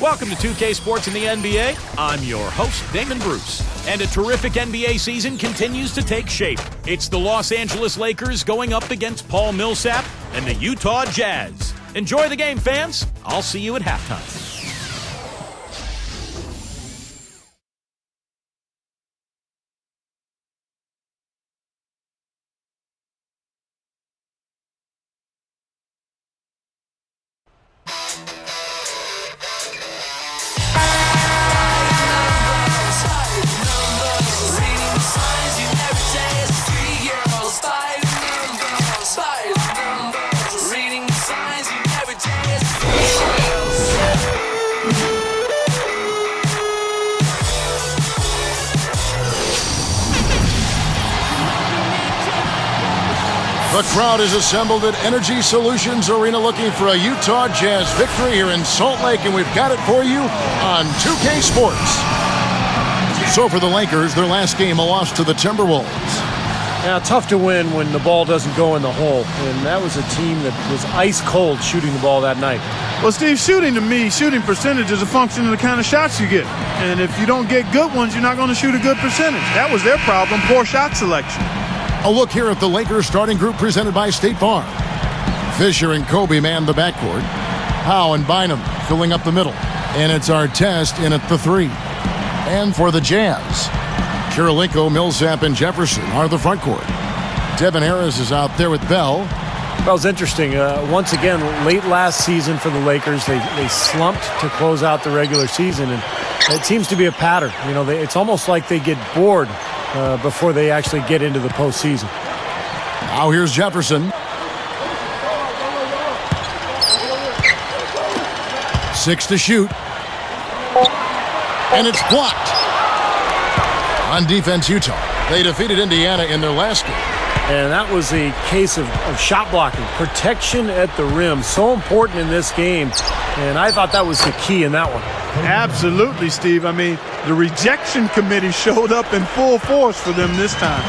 Welcome to 2K Sports in the NBA. I'm your host, Damon Bruce. And a terrific NBA season continues to take shape. It's the Los Angeles Lakers going up against Paul Millsap and the Utah Jazz. Enjoy the game, fans. I'll see you at halftime. The crowd is assembled at Energy Solutions Arena looking for a Utah Jazz victory here in Salt Lake, and we've got it for you on 2K Sports. So for the Lakers, their last game, a loss to the Timberwolves. Yeah, tough to win when the ball doesn't go in the hole, and that was a team that was ice cold shooting the ball that night. Well, Steve, shooting percentage is a function of the kind of shots you get. And if you don't get good ones, you're not going to shoot a good percentage. That was their problem, poor shot selection. A look here at the Lakers starting group presented by State Farm. Fisher and Kobe man the backcourt. Howe and Bynum filling up the middle. And it's Artest in at the three. And for the Jazz, Kirilenko, Millsap, and Jefferson are the front court. Devin Harris is out there with Bell. Well, it's interesting. Once again, late last season for the Lakers, they slumped to close out the regular season, and it seems to be a pattern. You know, it's almost like they get bored before they actually get into the postseason. Now here's Jefferson. 6 to shoot. And it's blocked. On defense, Utah. They defeated Indiana in their last game. And that was a case of shot blocking. Protection at the rim, so important in this game. And I thought that was the key in that one. Absolutely, Steve. I mean, the rejection committee showed up in full force for them this time.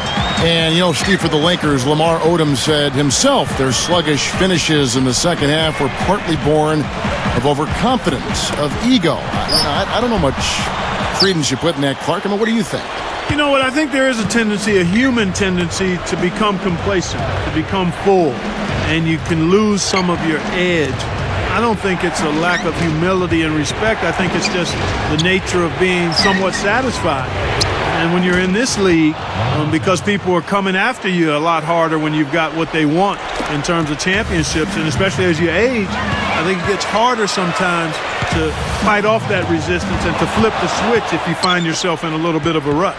And, you know, Steve, for the Lakers, Lamar Odom said himself their sluggish finishes in the second half were partly born of overconfidence, of ego. I don't know much credence you put in that, Clark. I mean, what do you think? You know what? I think there is a tendency, a human tendency, to become complacent, to become full, and you can lose some of your edge. I don't think it's a lack of humility and respect. I think it's just the nature of being somewhat satisfied. And when you're in this league, because people are coming after you a lot harder when you've got what they want in terms of championships, and especially as you age, I think it gets harder sometimes to fight off that resistance and to flip the switch if you find yourself in a little bit of a rut.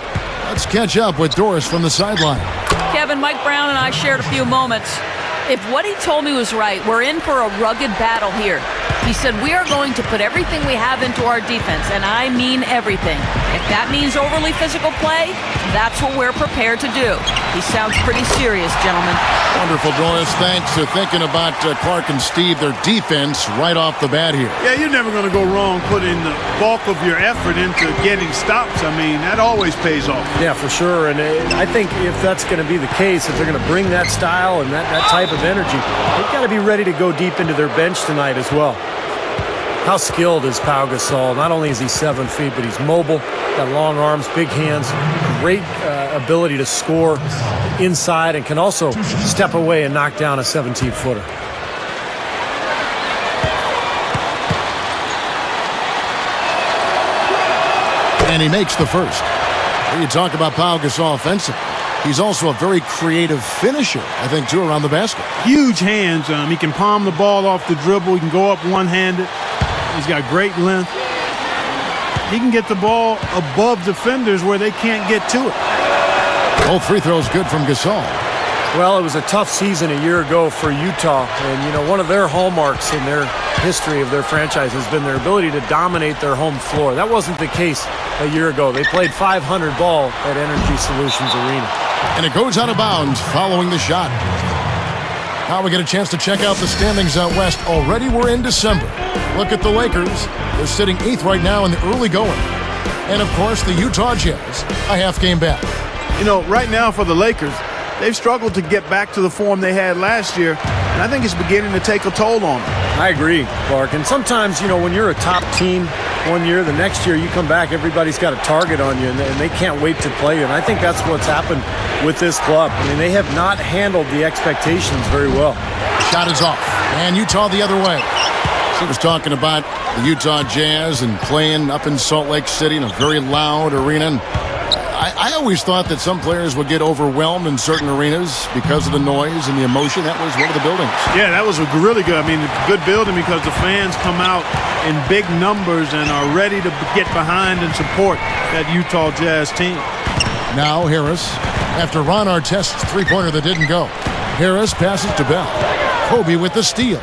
Let's catch up with Doris from the sideline. Kevin, Mike Brown and I shared a few moments. If what he told me was right, we're in for a rugged battle here. He said we are going to put everything we have into our defense, and I mean everything. If that means overly physical play, that's what we're prepared to do. He sounds pretty serious, gentlemen. Wonderful, Doris. Thanks for thinking about Clark and Steve, their defense right off the bat here. Yeah, you're never going to go wrong putting the bulk of your effort into getting stops. I mean, that always pays off. Yeah, for sure. And I think if that's going to be the case, if they're going to bring that style and that type of energy, they've got to be ready to go deep into their bench tonight as well. How skilled is Pau Gasol? Not only is he 7 feet, but he's mobile, got long arms, big hands, great ability to score inside, and can also step away and knock down a 17-footer. And he makes the first. When you talk about Pau Gasol offensively, he's also a very creative finisher, I think, too, around the basket. Huge hands. He can palm the ball off the dribble. He can go up one-handed. He's got great length. He can get the ball above defenders where they can't get to it. Both free throws good from Gasol. Well, it was a tough season a year ago for Utah. And, you know, one of their hallmarks in their history of their franchise has been their ability to dominate their home floor. That wasn't the case a year ago. They played 500 ball at Energy Solutions Arena. And it goes out of bounds following the shot. Now we get a chance to check out the standings out west. Already we're in December. Look at the Lakers. They're sitting 8th right now in the early going. And, of course, the Utah Jazz, a half game back. You know, right now for the Lakers, they've struggled to get back to the form they had last year, and I think it's beginning to take a toll on them. I agree, Clark. And sometimes, when you're a top team one year, the next year you come back, everybody's got a target on you, and they can't wait to play you. And I think that's what's happened with this club. I mean, they have not handled the expectations very well. Shot is off. And Utah the other way. He was talking about the Utah Jazz and playing up in Salt Lake City in a very loud arena. And I always thought that some players would get overwhelmed in certain arenas because of the noise and the emotion. That was one of the buildings. Yeah, that was a really good. I mean, good building because the fans come out in big numbers and are ready to get behind and support that Utah Jazz team. Now Harris, after Ron Artest's three-pointer that didn't go. Harris passes to Bell. Kobe with the steal.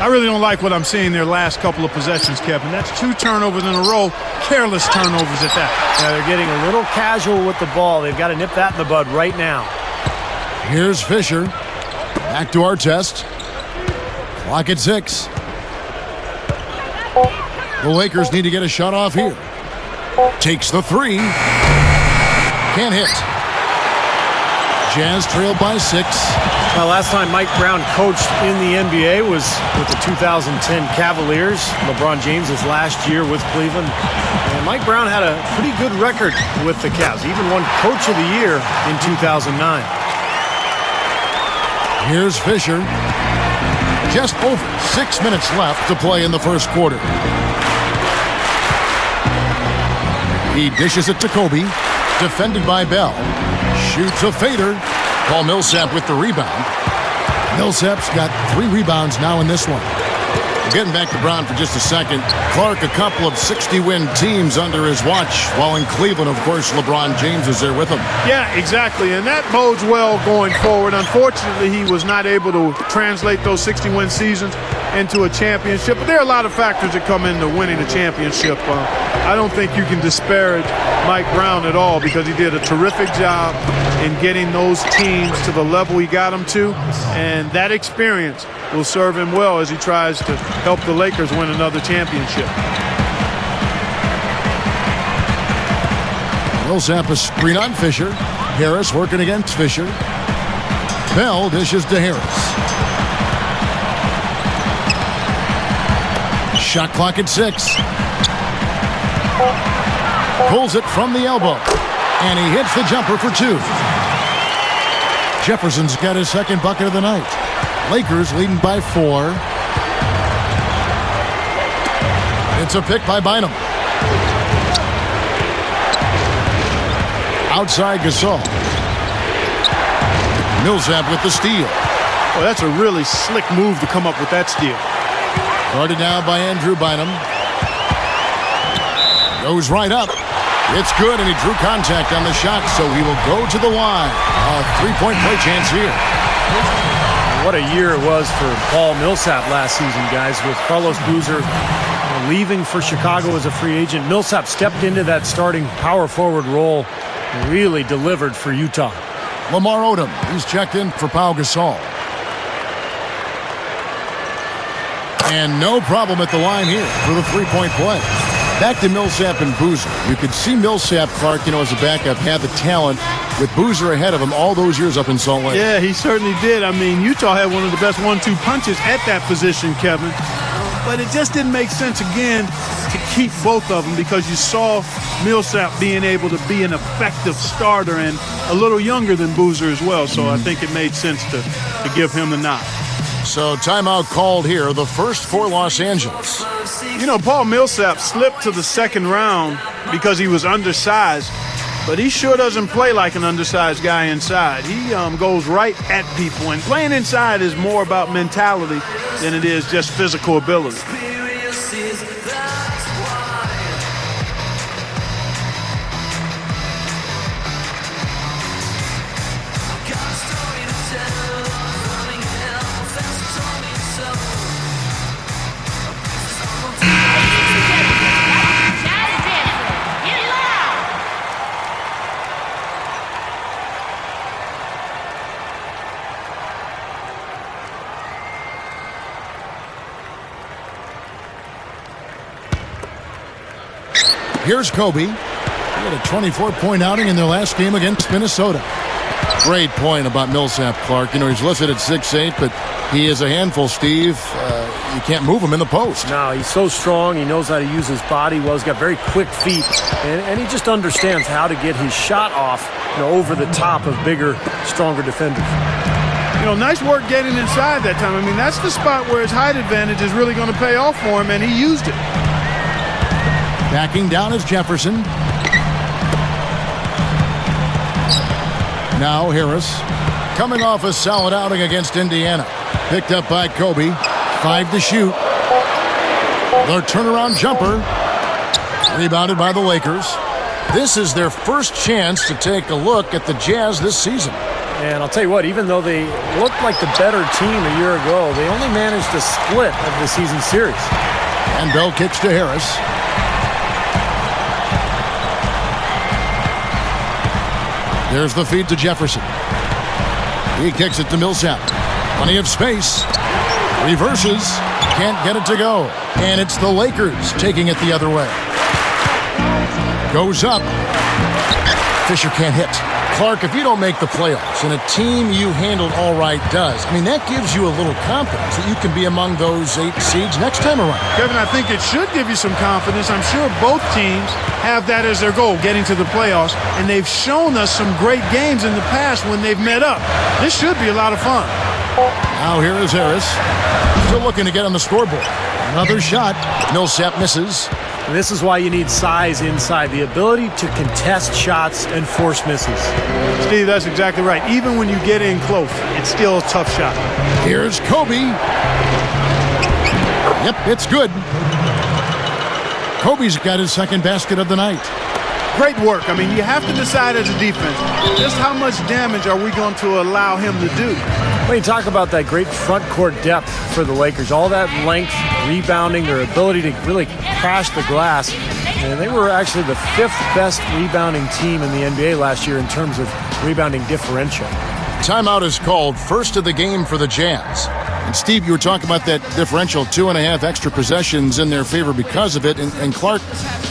I really don't like what I'm seeing their last couple of possessions, Kevin. That's 2 turnovers in a row, careless turnovers at that. Yeah, they're getting a little casual with the ball. They've got to nip that in the bud right now. Here's Fisher. Back to Artest. Clock at 6. The Lakers need to get a shot off here. Takes the 3. Can't hit. Jazz trailed by 6. Well, last time Mike Brown coached in the NBA was with the 2010 Cavaliers. LeBron James' last year with Cleveland. And Mike Brown had a pretty good record with the Cavs. He even won Coach of the Year in 2009. Here's Fisher. Just over 6 minutes left to play in the first quarter. He dishes it to Kobe. Defended by Bell. Shoots a fader. Paul Millsap with the rebound. Millsap's got 3 rebounds now in this one. Getting back to Brown for just a second. Clark, a couple of 60-win teams under his watch, while in Cleveland, of course, LeBron James is there with him. Yeah, exactly, and that bodes well going forward. Unfortunately, he was not able to translate those 60-win seasons into a championship, but there are a lot of factors that come into winning a championship. I don't think you can disparage Mike Brown at all because he did a terrific job in getting those teams to the level he got them to, and that experience will serve him well as he tries to help the Lakers win another championship. Millsap a screen on Fisher. Harris working against Fisher. Bell dishes to Harris. Shot clock at 6. Pulls it from the elbow. And he hits the jumper for 2. Jefferson's got his second bucket of the night. Lakers leading by 4. It's a pick by Bynum. Outside Gasol. Millsap with the steal. Well, that's a really slick move to come up with that steal. Guarded now by Andrew Bynum. Goes right up. It's good, and he drew contact on the shot, so he will go to the line. A 3-point play chance here. What a year it was for Paul Millsap last season, guys, with Carlos Boozer leaving for Chicago as a free agent. Millsap stepped into that starting power forward role and really delivered for Utah. Lamar Odom, he's checked in for Pau Gasol. And no problem at the line here for the 3-point play. Back to Millsap and Boozer. You could see Millsap, Clark, as a backup, had the talent with Boozer ahead of him all those years up in Salt Lake. Yeah, he certainly did. I mean, Utah had one of the best 1-2 punches at that position, Kevin. But it just didn't make sense, again, to keep both of them because you saw Millsap being able to be an effective starter and a little younger than Boozer as well. So I think it made sense to give him the nod. So timeout called here, the first for Los Angeles. Paul Millsap slipped to the second round because he was undersized, but he sure doesn't play like an undersized guy inside. He goes right at people, and playing inside is more about mentality than it is just physical ability. Here's Kobe. He had a 24-point outing in their last game against Minnesota. Great point about Millsap, Clark. He's listed at 6'8", but he is a handful, Steve. you can't move him in the post. No, he's so strong. He knows how to use his body well. He's got very quick feet, and he just understands how to get his shot off, over the top of bigger, stronger defenders. Nice work getting inside that time. I mean, that's the spot where his height advantage is really going to pay off for him, and he used it. Backing down is Jefferson. Now Harris. Coming off a solid outing against Indiana. Picked up by Kobe. 5 to shoot. Their turnaround jumper. Rebounded by the Lakers. This is their first chance to take a look at the Jazz this season. And I'll tell you what, even though they looked like the better team a year ago, they only managed a split of the season series. And Bell kicks to Harris. There's the feed to Jefferson. He kicks it to Millsap. Plenty of space. Reverses. Can't get it to go. And it's the Lakers taking it the other way. Goes up. Fisher can't hit. Clark, if you don't make the playoffs and a team you handled all right does, that gives you a little confidence that you can be among those 8 seeds next time around. Kevin, I think it should give you some confidence. I'm sure both teams have that as their goal, getting to the playoffs, and they've shown us some great games in the past when they've met up. This should be a lot of fun. Now here is Harris. Still looking to get on the scoreboard. Another shot. Millsap misses. And this is why you need size inside, the ability to contest shots and force misses. Steve, that's exactly right. Even when you get in close, it's still a tough shot. Here's Kobe. Yep, it's good. Kobe's got his second basket of the night. Great work. You have to decide as a defense, just how much damage are we going to allow him to do? When you talk about that great front court depth for the Lakers, all that length, rebounding, their ability to really crash the glass, and they were actually the 5th best rebounding team in the NBA last year in terms of rebounding differential. Timeout is called, first of the game for the Jazz. And Steve, you were talking about that differential, 2.5 extra possessions in their favor because of it. And Clark,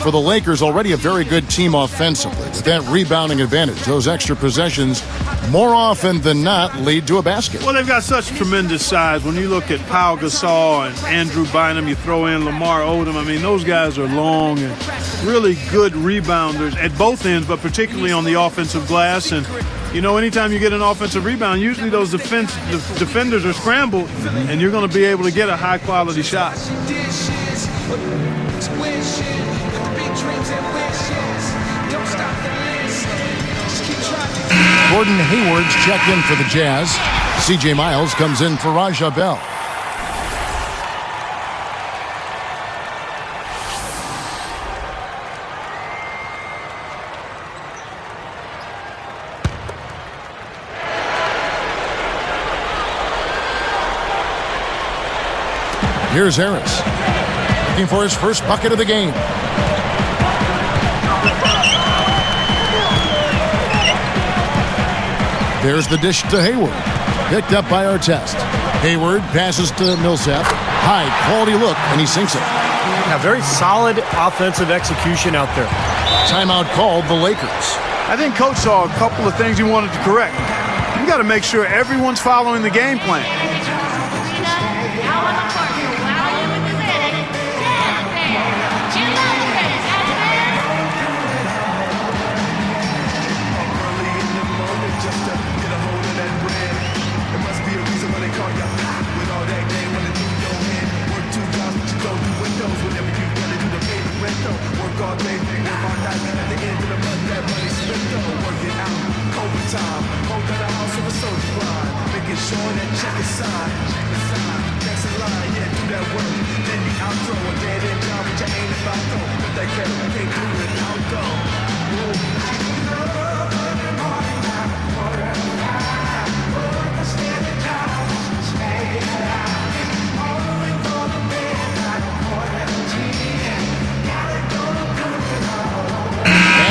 for the Lakers, already a very good team offensively. With that rebounding advantage, those extra possessions more often than not lead to a basket. Well, they've got such tremendous size. When you look at Pau Gasol and Andrew Bynum, you throw in Lamar Odom. Those guys are long and really good rebounders at both ends, but particularly on the offensive glass. And anytime you get an offensive rebound, usually those defenders are scrambled, and you're going to be able to get a high-quality shot. Gordon Hayward's checked in for the Jazz. C.J. Miles comes in for Raja Bell. Here's Harris, looking for his first bucket of the game. There's the dish to Hayward, picked up by Artest. Hayward passes to Millsap. High quality look, and he sinks it. Yeah, very solid offensive execution out there. Timeout called the Lakers. I think Coach saw a couple of things he wanted to correct. You got to make sure everyone's following the game plan.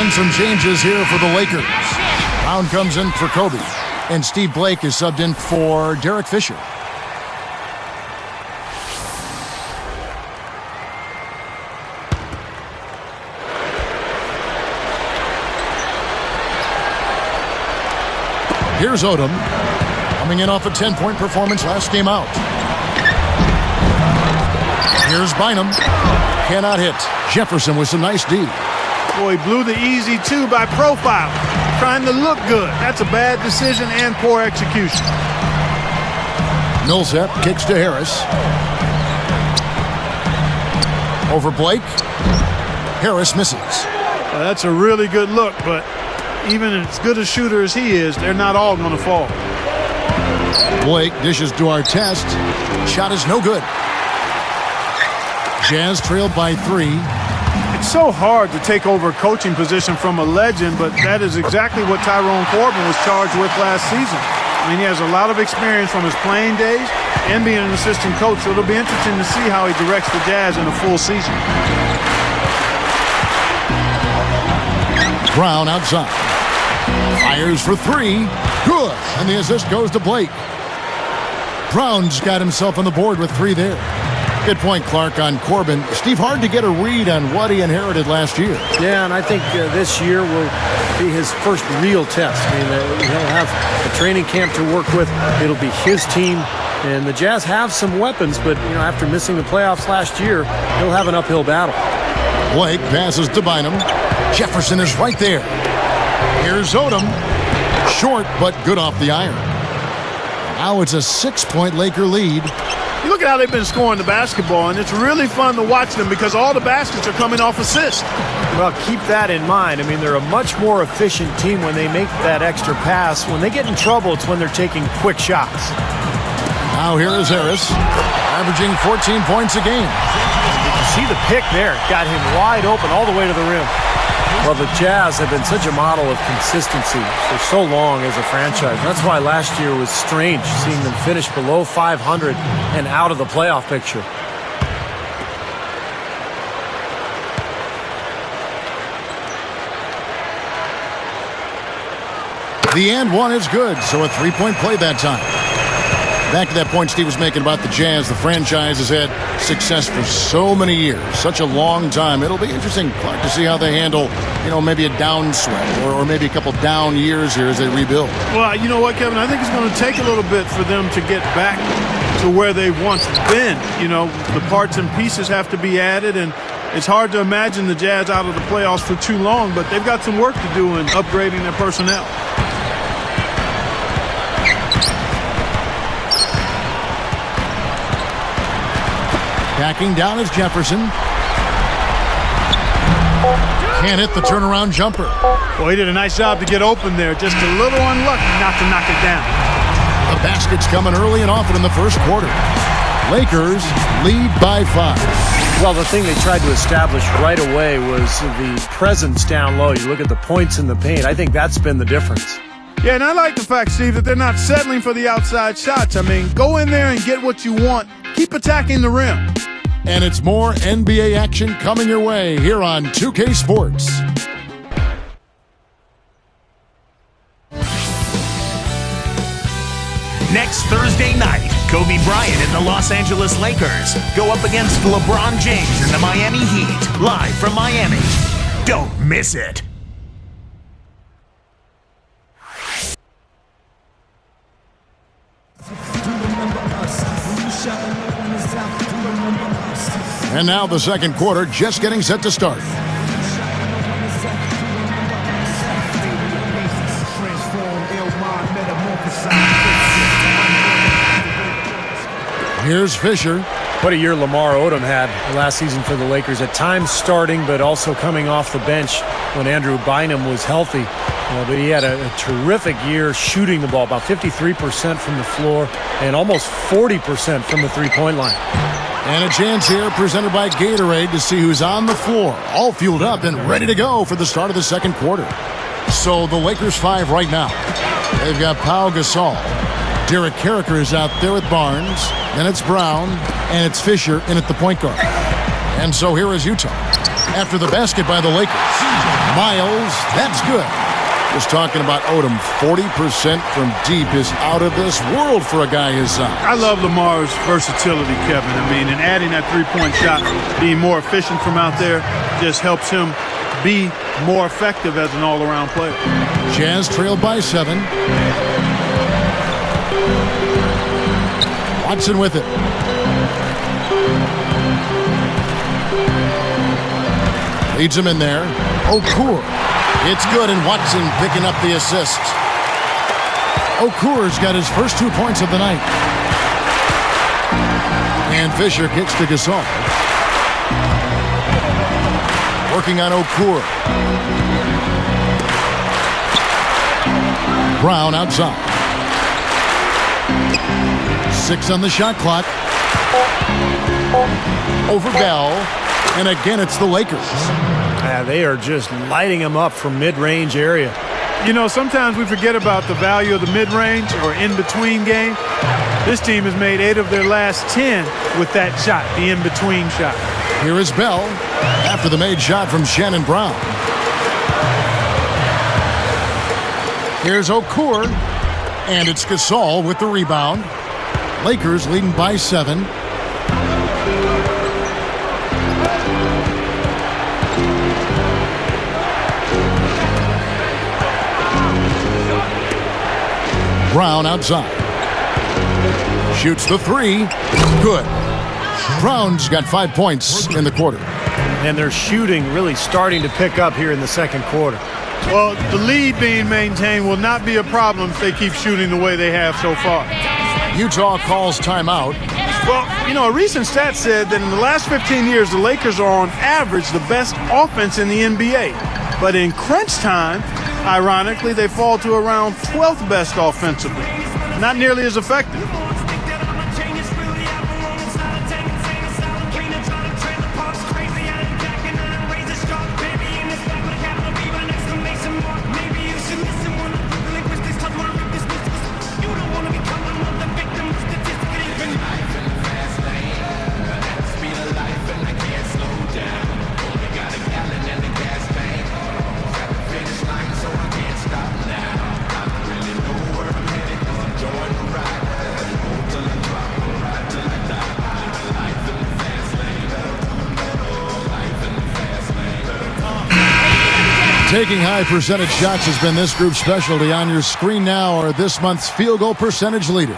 And some changes here for the Lakers. Brown comes in for Kobe, and Steve Blake is subbed in for Derek Fisher. Here's Odom, coming in off a 10-point performance last game out. Here's Bynum. Cannot hit. Jefferson with some nice D. Boy, he blew the easy two by profile, trying to look good. That's a bad decision and poor execution. Millsap kicks to Harris. Over Blake. Harris misses. That's a really good look, but even as good a shooter as he is, they're not all going to fall. Blake dishes to Artest. Shot is no good. Jazz trailed by 3. It's so hard to take over a coaching position from a legend, but that is exactly what Tyrone Corbin was charged with last season. I mean, he has a lot of experience from his playing days and being an assistant coach, so it'll be interesting to see how he directs the Jazz in a full season. Brown outside. Fires for 3. Good. And the assist goes to Blake. Brown's got himself on the board with 3 there. Good point, Clark, on Corbin. Steve, hard to get a read on what he inherited last year. Yeah, and I think this year will be his first real test. I mean, he'll have a training camp to work with. It'll be his team. And the Jazz have some weapons, but after missing the playoffs last year, he'll have an uphill battle. Blake passes to Bynum. Jefferson is right there. Here's Odom. Short, but good off the iron. Now it's a 6-point Laker lead. You look at how they've been scoring the basketball, and it's really fun to watch them because all the baskets are coming off assists. Well, keep that in mind. I mean, they're a much more efficient team when they make that extra pass. When they get in trouble, it's when they're taking quick shots. Now here is Harris, averaging 14 points a game. You can see the pick there. Got him wide open all the way to the rim. Well, the Jazz have been such a model of consistency for so long as a franchise. That's why last year was strange, seeing them finish below 500 and out of the playoff picture. The and one is good, so a 3-point play that time. Back to that point Steve was making about the Jazz. The franchise has had success for so many years, such a long time. It'll be interesting, Clark, to see how they handle, maybe a downswing or maybe a couple down years here as they rebuild. Well, you know what, Kevin? I think it's going to take a little bit for them to get back to where they've once been. The parts and pieces have to be added, and it's hard to imagine the Jazz out of the playoffs for too long, but they've got some work to do in upgrading their personnel. Backing down is Jefferson. Can't hit the turnaround jumper. Well, he did a nice job to get open there. Just a little unlucky not to knock it down. The basket's coming early and often in the first quarter. Lakers lead by 5. Well, the thing they tried to establish right away was the presence down low. You look at the points in the paint. I think that's been the difference. Yeah, and I like the fact, Steve, that they're not settling for the outside shots. I mean, go in there and get what you want. Keep attacking the rim. And it's more NBA action coming your way here on 2K Sports. Next Thursday night, Kobe Bryant and the Los Angeles Lakers go up against LeBron James and the Miami Heat, live from Miami. Don't miss it. And now the second quarter just getting set to start. Here's Fisher. What a year Lamar Odom had last season for the Lakers. At times starting, but also coming off the bench when Andrew Bynum was healthy. But he had a terrific year shooting the ball, about 53% from the floor and almost 40% from the three-point line. And a chance here presented by Gatorade to see who's on the floor, all fueled up and ready to go for the start of the second quarter. So the Lakers 5 right now. They've got Pau Gasol. Derek Carricker is out there with Barnes. Then it's Brown, and it's Fisher in at the point guard. And so here is Utah. After the basket by the Lakers. Miles, that's good. Just talking about Odom, 40% from deep is out of this world for a guy his size. I love Lamar's versatility, Kevin. I mean, and adding that three-point shot, being more efficient from out there, just helps him be more effective as an all-around player. Jazz trailed by 7. Watson with it. Leads him in there. Okur. It's good, and Watson picking up the assist. Okur's got his first 2 points of the night. And Fisher kicks to Gasol. Working on Okur. Brown outside. 6 on the shot clock. Over Bell. And again, it's the Lakers. Yeah, they are just lighting them up from mid-range area. You know, sometimes we forget about the value of the mid-range or in-between game. This team has made 8 of their last 10 with that shot, the in-between shot. Here is Bell after the made shot from Shannon Brown. Here's Okur, and it's Gasol with the rebound. Lakers leading by 7. Brown outside. Shoots the 3. Good. Brown's got 5 points in the quarter. And their shooting really starting to pick up here in the second quarter. Well, the lead being maintained will not be a problem if they keep shooting the way they have so far. Utah calls timeout. Well, you know, a recent stat said that in the last 15 years, the Lakers are on average the best offense in the NBA. But in crunch time, ironically, they fall to around 12th best offensively. Not nearly as effective. Taking high percentage shots has been this group's specialty. On your screen now are this month's field goal percentage leaders.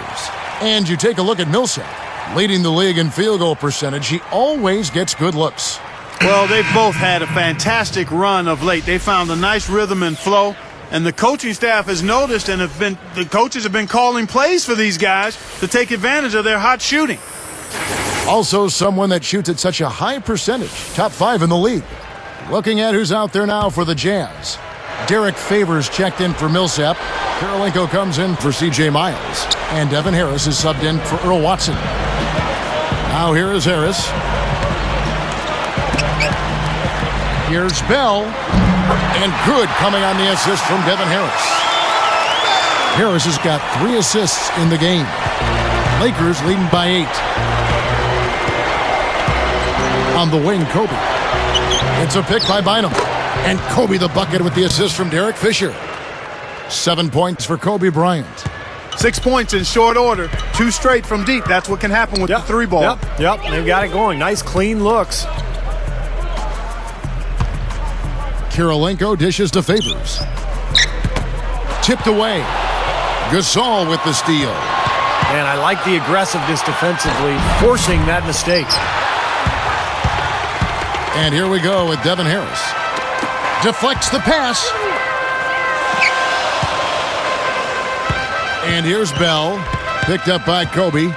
And you take a look at Millsap, leading the league in field goal percentage. He always gets good looks. Well, they've both had a fantastic run of late. They found a nice rhythm and flow, and the coaching staff has noticed, and the coaches have been calling plays for these guys to take advantage of their hot shooting. Also someone that shoots at such a high percentage, top 5 in the league. Looking at who's out there now for the Jazz. Derek Favors checked in for Millsap. Karolinko comes in for C.J. Miles. And Devin Harris is subbed in for Earl Watson. Now here is Harris. Here's Bell. And good coming on the assist from Devin Harris. Harris has got 3 assists in the game. Lakers leading by 8. On the wing, Kobe. It's a pick by Bynum. And Kobe the bucket with the assist from Derek Fisher. 7 points for Kobe Bryant. 6 points in short order. 2 straight from deep. That's what can happen with the 3 ball. Yep, they've got it going. Nice, clean looks. Karolinko dishes to Favors. Tipped away. Gasol with the steal. And I like the aggressiveness defensively, forcing that mistake. And here we go with Devin Harris. Deflects the pass. And here's Bell. Picked up by Kobe.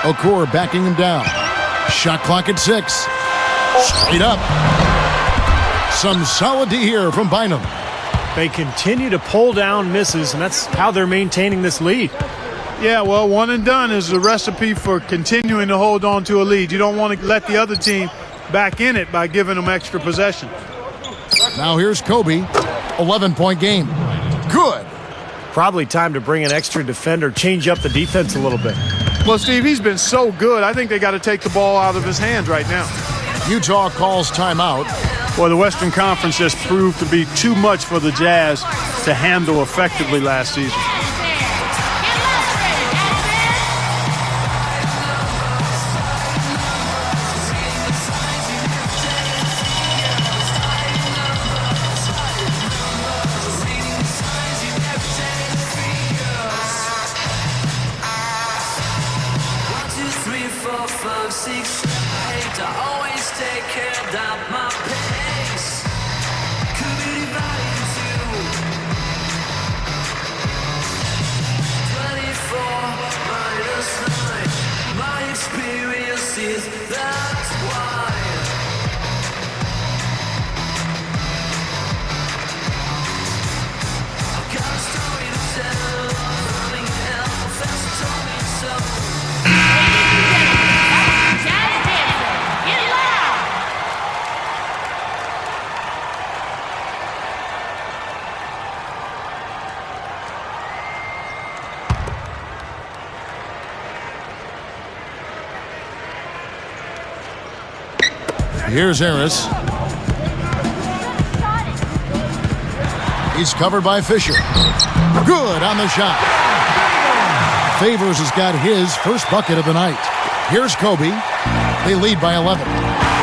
Okur backing him down. Shot clock at 6. Straight up. Some solid D here from Bynum. They continue to pull down misses, and that's how they're maintaining this lead. Yeah, well, one and done is a recipe for continuing to hold on to a lead. You don't want to let the other team back in it by giving them extra possession. Now here's Kobe. 11-point game. Good. Probably time to bring an extra defender, change up the defense a little bit. Well, Steve, he's been so good. I think they got to take the ball out of his hands right now. Utah calls timeout. Well, the Western Conference just proved to be too much for the Jazz to handle effectively last season. To Here's Harris. He's covered by Fisher. Good on the shot. Favors has got his first bucket of the night. Here's Kobe. They lead by 11.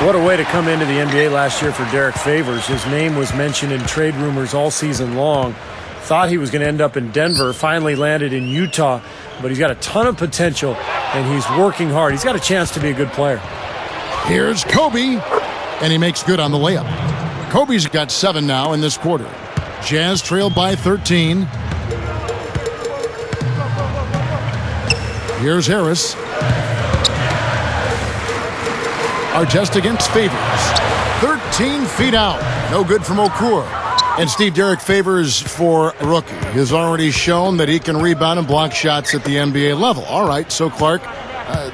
What a way to come into the NBA last year for Derek Favors. His name was mentioned in trade rumors all season long. Thought he was going to end up in Denver, finally landed in Utah, but he's got a ton of potential, and he's working hard. He's got a chance to be a good player. Here's Kobe, and he makes good on the layup. Kobe's got 7 now in this quarter. Jazz trail by 13. Here's Harris. Artest against Favors. 13 feet out. No good from Okur. And Steve, Derek Favors, for a rookie, has already shown that he can rebound and block shots at the NBA level. All right, so Clark,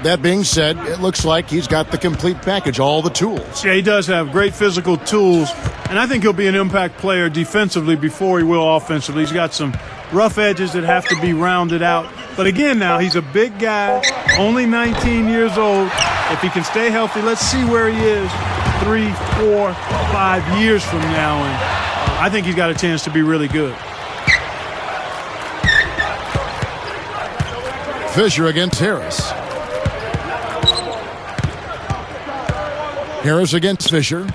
that being said, it looks like he's got the complete package, all the tools. Yeah, he does have great physical tools, and I think he'll be an impact player defensively before he will offensively. He's got some rough edges that have to be rounded out. But again now, he's a big guy, only 19 years old. If he can stay healthy, let's see where he is 3, 4, 5 years from now. And I think he's got a chance to be really good. Fisher against Harris. Harris against Fisher.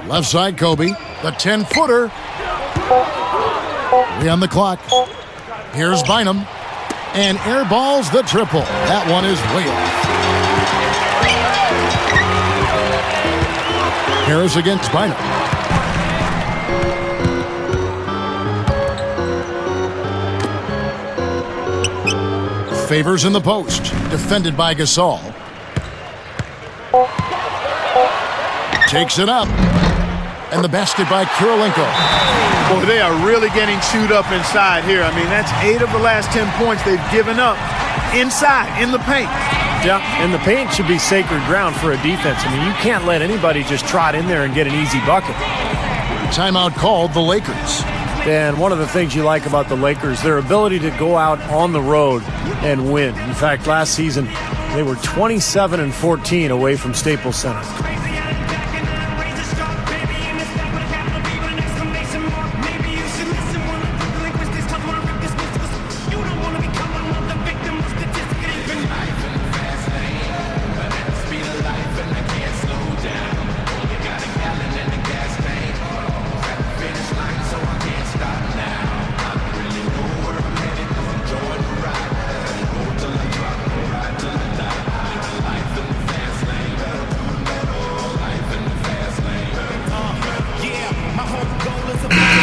Left side, Kobe. The 10-footer. 3 on the clock. Here's Bynum. And airballs the triple. That one is way off. Harris against Bynum. Favors in the post. Defended by Gasol. Takes it up. And the basket by Kirilenko. Boy, they are really getting chewed up inside here. I mean, that's 8 of the last 10 points they've given up inside, in the paint. Yeah, and the paint should be sacred ground for a defense. I mean, you can't let anybody just trot in there and get an easy bucket. Timeout called the Lakers. And one of the things you like about the Lakers, their ability to go out on the road and win. In fact, last season, they were 27-14 away from Staples Center.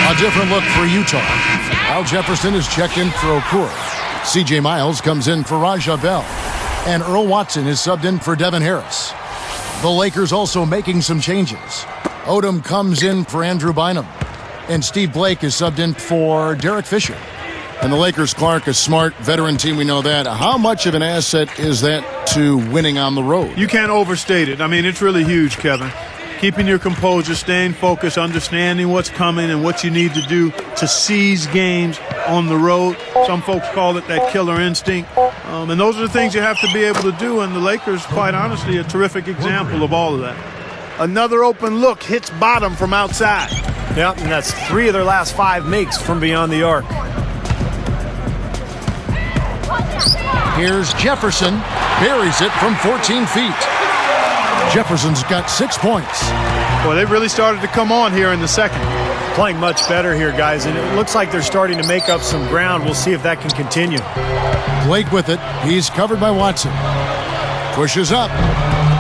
A different look for Utah. Al Jefferson is checked in for Okur. C.J. Miles comes in for Raja Bell. And Earl Watson is subbed in for Devin Harris. The Lakers also making some changes. Odom comes in for Andrew Bynum. And Steve Blake is subbed in for Derek Fisher. And the Lakers, Clark, a smart veteran team, we know that. How much of an asset is that to winning on the road? You can't overstate it. I mean, it's really huge, Kevin. Keeping your composure, staying focused, understanding what's coming and what you need to do to seize games on the road. Some folks call it that killer instinct. And those are the things you have to be able to do. And the Lakers, quite honestly, a terrific example of all of that. Another open look hits bottom from outside. Yeah, and that's 3 of their last 5 makes from beyond the arc. Here's Jefferson. Buries it from 14 feet. Jefferson's got 6 points. Well, they really started to come on here in the second. Playing much better here, guys, and it looks like they're starting to make up some ground. We'll see if that can continue. Blake with it. He's covered by Watson. Pushes up.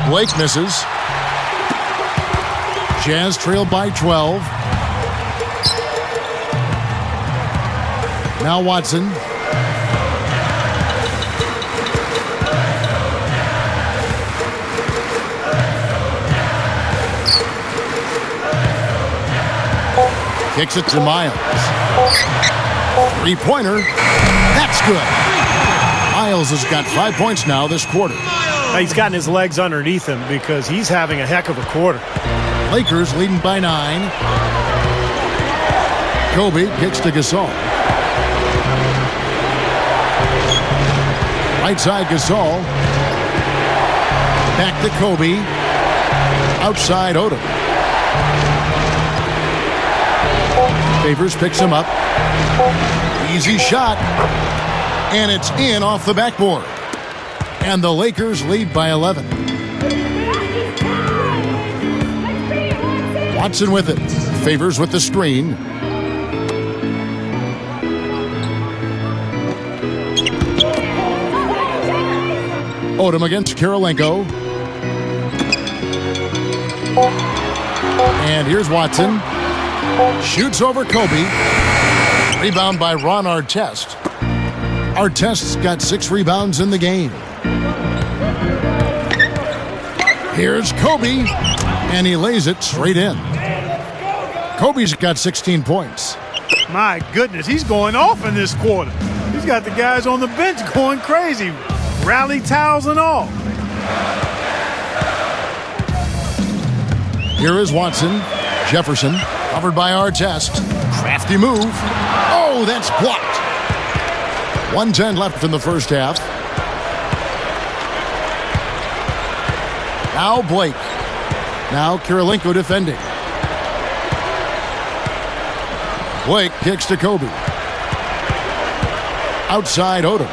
Blake misses. Jazz trail by 12. Now Watson. Kicks it to Miles. Three-pointer. That's good. Miles has got 5 points now this quarter. He's gotten his legs underneath him because he's having a heck of a quarter. Lakers leading by 9. Kobe kicks to Gasol. Right side Gasol. Back to Kobe. Outside Odom. Favors picks him up. Easy shot. And it's in off the backboard. And the Lakers lead by 11. Watson with it. Favors with the screen. Odom against Kirilenko. And here's Watson. Shoots over Kobe. Rebound by Ron Artest. Artest's got 6 rebounds in the game. Here's Kobe. And he lays it straight in. Kobe's got 16 points. My goodness, he's going off in this quarter. He's got the guys on the bench going crazy. Rally towels and all. Here is Watson. Jefferson covered by Artest. Crafty move. Oh, that's blocked. 1:10 left in the first half. Now Blake. Now Kirilenko defending. Blake kicks to Kobe. Outside Odom.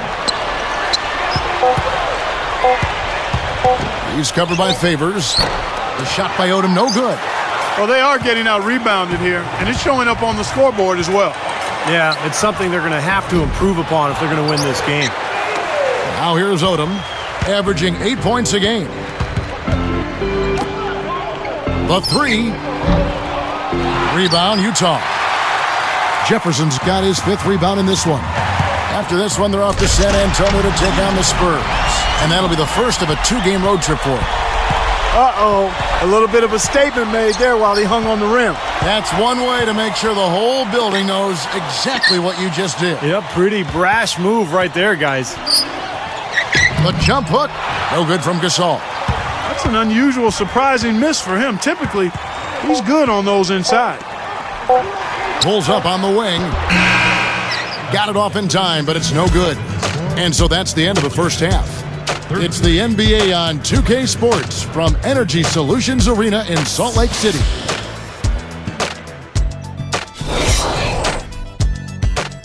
He's covered by Favors. The shot by Odom, no good. Well, they are getting out rebounded here, and it's showing up on the scoreboard as well. Yeah, it's something they're going to have to improve upon if they're going to win this game. Now here's Odom, averaging 8 points a game. The three. Rebound, Utah. Jefferson's got his 5th rebound in this one. After this one, they're off to San Antonio to take on the Spurs. And that'll be the first of a 2-game road trip for him. Uh-oh, a little bit of a statement made there while he hung on the rim. That's one way to make sure the whole building knows exactly what you just did. Yep, pretty brash move right there, guys. The jump hook, no good from Gasol. That's an unusual, surprising miss for him. Typically, he's good on those inside. Pulls up on the wing. Got it off in time, but it's no good. And so that's the end of the first half. It's the NBA on 2K Sports from Energy Solutions Arena in Salt Lake City.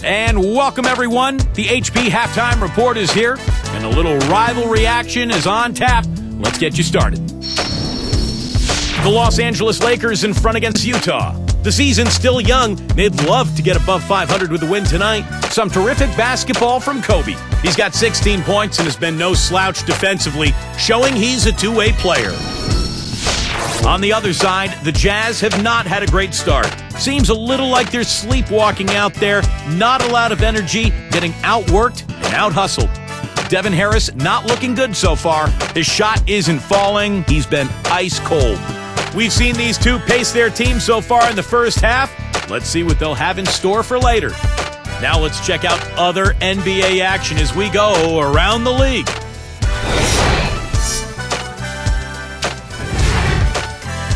And welcome, everyone. The HP Halftime Report is here, and a little rivalry action is on tap. Let's get you started. The Los Angeles Lakers in front against Utah. The season's still young. They'd love to get above 500 with a win tonight. Some terrific basketball from Kobe. He's got 16 points and has been no slouch defensively, showing he's a two-way player. On the other side, the Jazz have not had a great start. Seems a little like they're sleepwalking out there, not a lot of energy, getting outworked and out-hustled. Devin Harris not looking good so far. His shot isn't falling. He's been ice cold. We've seen these two pace their team so far in the first half. Let's see what they'll have in store for later. Now let's check out other NBA action as we go around the league.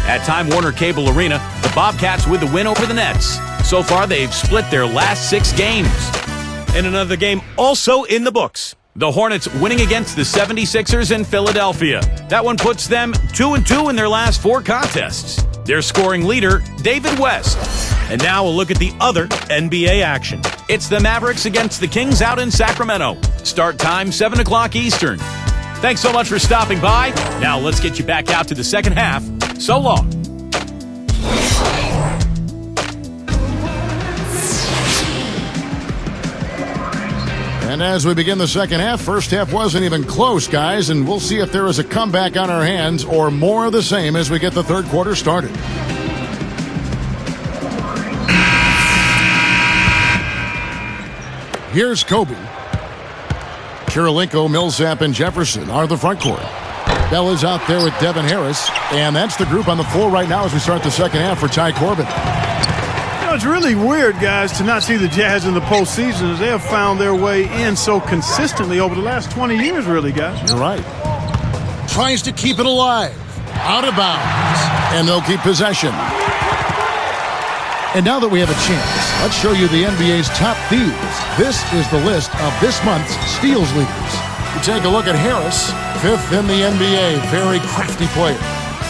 At Time Warner Cable Arena, the Bobcats with the win over the Nets. So far, they've split their last 6 games. And another game also in the books. The Hornets winning against the 76ers in Philadelphia. That one puts them 2-2 in their last 4 contests. Their scoring leader, David West. And now a look at the other NBA action. It's the Mavericks against the Kings out in Sacramento. Start time 7 o'clock Eastern. Thanks so much for stopping by. Now let's get you back out to the second half. So long. And as we begin the second half, first half wasn't even close, guys, and we'll see if there is a comeback on our hands or more of the same as we get the third quarter started. Here's Kobe. Kirilenko, Millsap, and Jefferson are the front court. Bella's out there with Devin Harris, and that's the group on the floor right now as we start the second half for Ty Corbin. it's really weird, guys, to not see the Jazz in the postseason as they have found their way in so consistently over the last 20 years, really, guys. You're right. Tries to keep it alive. Out of bounds. And they'll keep possession. And now that we have a chance, let's show you the NBA's top thieves. This is the list of this month's steals leaders. You take a look at Harris, 5th in the NBA. Very crafty player.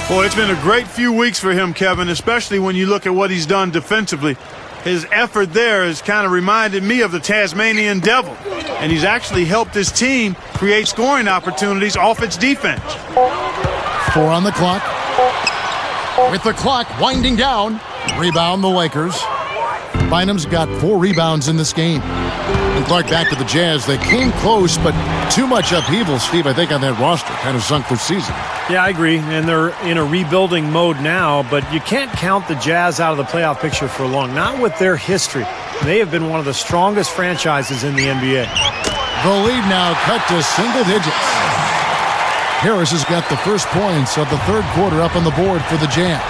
Boy, it's been a great few weeks for him, Kevin, especially when you look at what he's done defensively. His effort there has kind of reminded me of the Tasmanian Devil, and he's actually helped his team create scoring opportunities off its defense. 4 on the clock. With the clock winding down, rebound the Lakers. Bynum's got 4 rebounds in this game. And Clark back to the Jazz. They came close, but too much upheaval, Steve, I think, on that roster. Kind of sunk their season. Yeah, I agree. And they're in a rebuilding mode now, but you can't count the Jazz out of the playoff picture for long. Not with their history. They have been one of the strongest franchises in the NBA. The lead now cut to single digits. Harris has got the first points of the third quarter up on the board for the Jazz.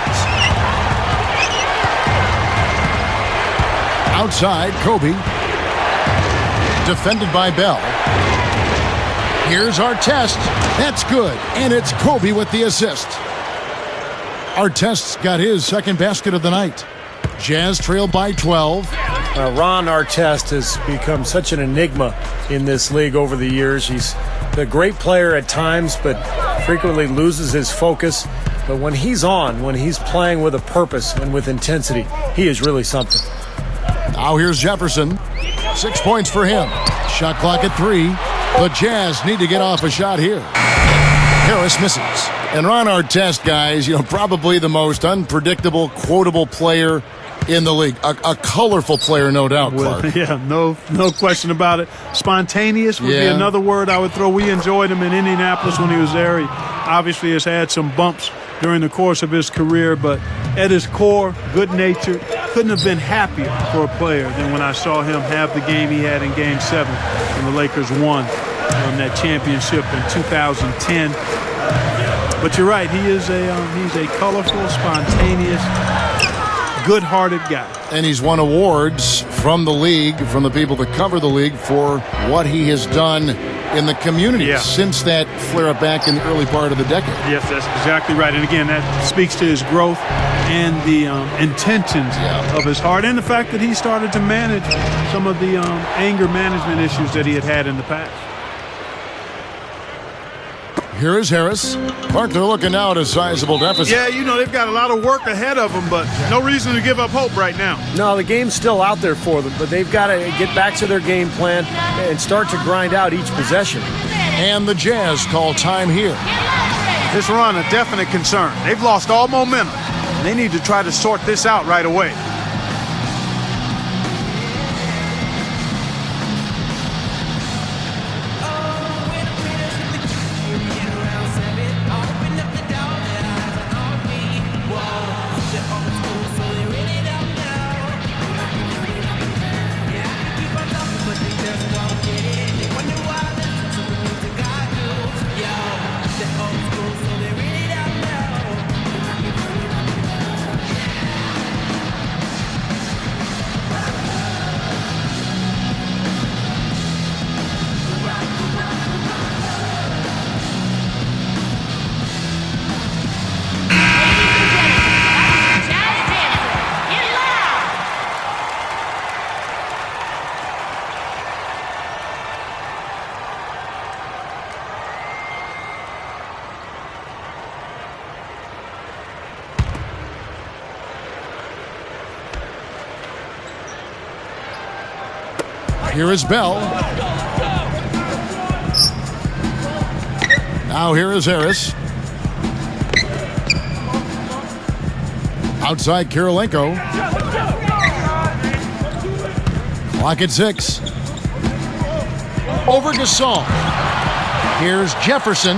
Outside, Kobe. Defended by Bell. Here's Artest. That's good. And it's Kobe with the assist. Artest's got his second basket of the night. Jazz trail by 12. Ron Artest has become such an enigma in this league over the years. He's a great player at times, but frequently loses his focus. But when he's on, when he's playing with a purpose and with intensity, he is really something. Now here's Jefferson. 6 points for him. Shot clock at 3. The Jazz need to get off a shot here. Harris misses. And Ron Artest, guys, probably the most unpredictable, quotable player in the league. A colorful player, no doubt, Clark. Yeah, no question about it. Spontaneous would be another word I would throw. We enjoyed him in Indianapolis when he was there. He obviously has had some bumps during the course of his career, but at his core, good-natured. Couldn't have been happier for a player than when I saw him have the game he had in Game 7 when the Lakers won that championship in 2010. But you're right, he's a colorful, spontaneous, good-hearted guy. And he's won awards from the league, from the people that cover the league, for what he has done in the community since that flare-up back in the early part of the decade. Yes, that's exactly right. And again, that speaks to his growth and the intentions of his heart, and the fact that he started to manage some of the anger management issues that he had in the past. Here is Harris. Clark, they're looking now at a sizable deficit. Yeah, they've got a lot of work ahead of them, but no reason to give up hope right now. No, the game's still out there for them, but they've got to get back to their game plan and start to grind out each possession. And the Jazz call time here. This run, a definite concern. They've lost all momentum. They need to try to sort this out right away. Here is Bell. Now here is Harris. Outside Kirilenko. Clock at 6. Over Gasol. Here's Jefferson.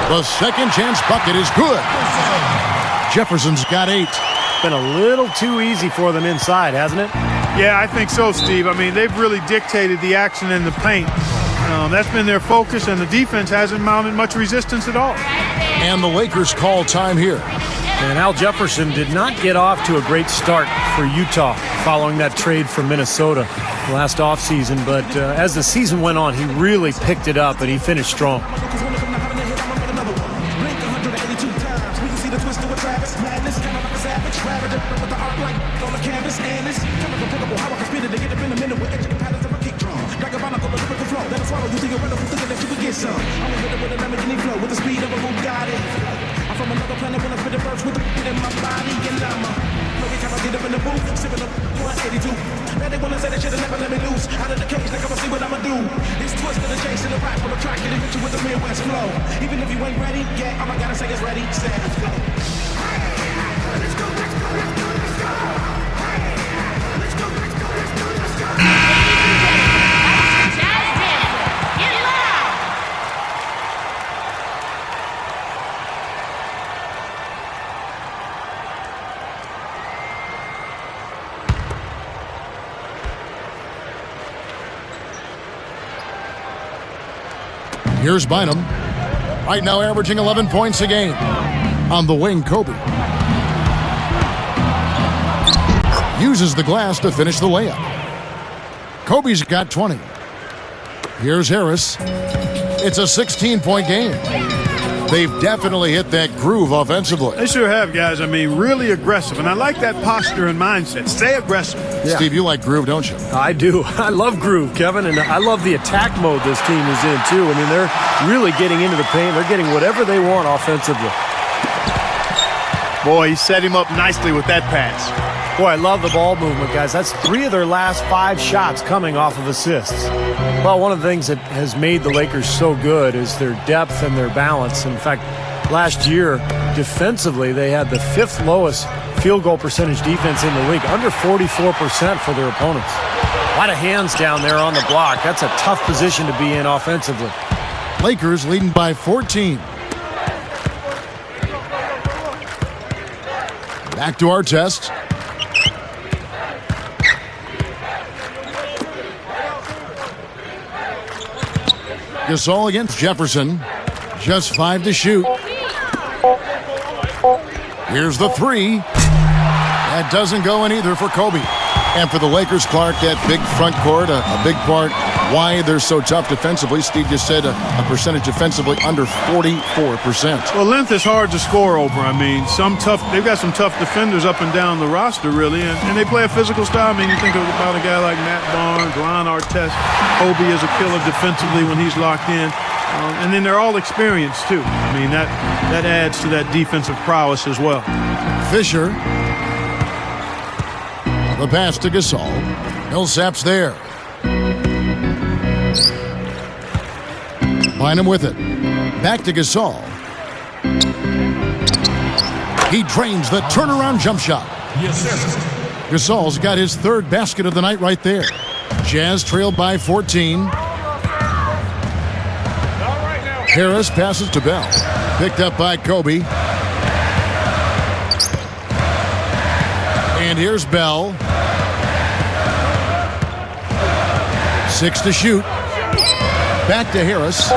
The second chance bucket is good. Jefferson's got 8. Been a little too easy for them inside, hasn't it? Yeah, I think so, Steve. I mean, they've really dictated the action in the paint. That's been their focus, and the defense hasn't mounted much resistance at all. And the Lakers call time here. And Al Jefferson did not get off to a great start for Utah following that trade from Minnesota last offseason. But as the season went on, he really picked it up and he finished strong. Even if you ain't ready, yeah, all I gotta say is ready, set, let's go. Let's go, let's go, let's go, let's go. Let's go, let's go, let's go, let's go. Justin, get loud. Here's Bynum. Right now averaging 11 points a game. On the wing, Kobe. Uses the glass to finish the layup. Kobe's got 20. Here's Harris. It's a 16-point game. They've definitely hit that groove offensively. They sure have, guys. I mean, really aggressive. And I like that posture and mindset. Stay aggressive. Yeah. Steve, you like groove, don't you? I do. I love groove, Kevin, and I love the attack mode this team is in, too. I mean, they're really getting into the paint. They're getting whatever they want offensively. Boy, he set him up nicely with that pass. Boy, I love the ball movement, guys. That's 3 of their last 5 shots coming off of assists. Well, one of the things that has made the Lakers so good is their depth and their balance. In fact, last year, defensively, they had the 5th lowest field goal percentage defense in the league, under 44% for their opponents. A lot of hands down there on the block. That's a tough position to be in offensively. Lakers leading by 14. Back to our test. Gasol against Jefferson. Just 5 to shoot. Here's the 3. That doesn't go in either for Kobe. And for the Lakers, Clark, that big front court, a big part why they're so tough defensively. Steve just said a percentage defensively under 44%. Well, length is hard to score over. I mean, they've got some tough defenders up and down the roster, really, and they play a physical style. I mean, you think about a guy like Matt Barnes, Ron Artest. Kobe is a killer defensively when he's locked in. And then they're all experienced, too. I mean, that adds to that defensive prowess as well. Fisher. The pass to Gasol. Millsap's there. Bynum with it. Back to Gasol. He drains the turnaround jump shot. Yes, sir. Gasol's got his 3rd basket of the night right there. Jazz trailed by 14. Harris passes to Bell. Picked up by Kobe. And here's Bell. 6 to shoot. Back to Harris.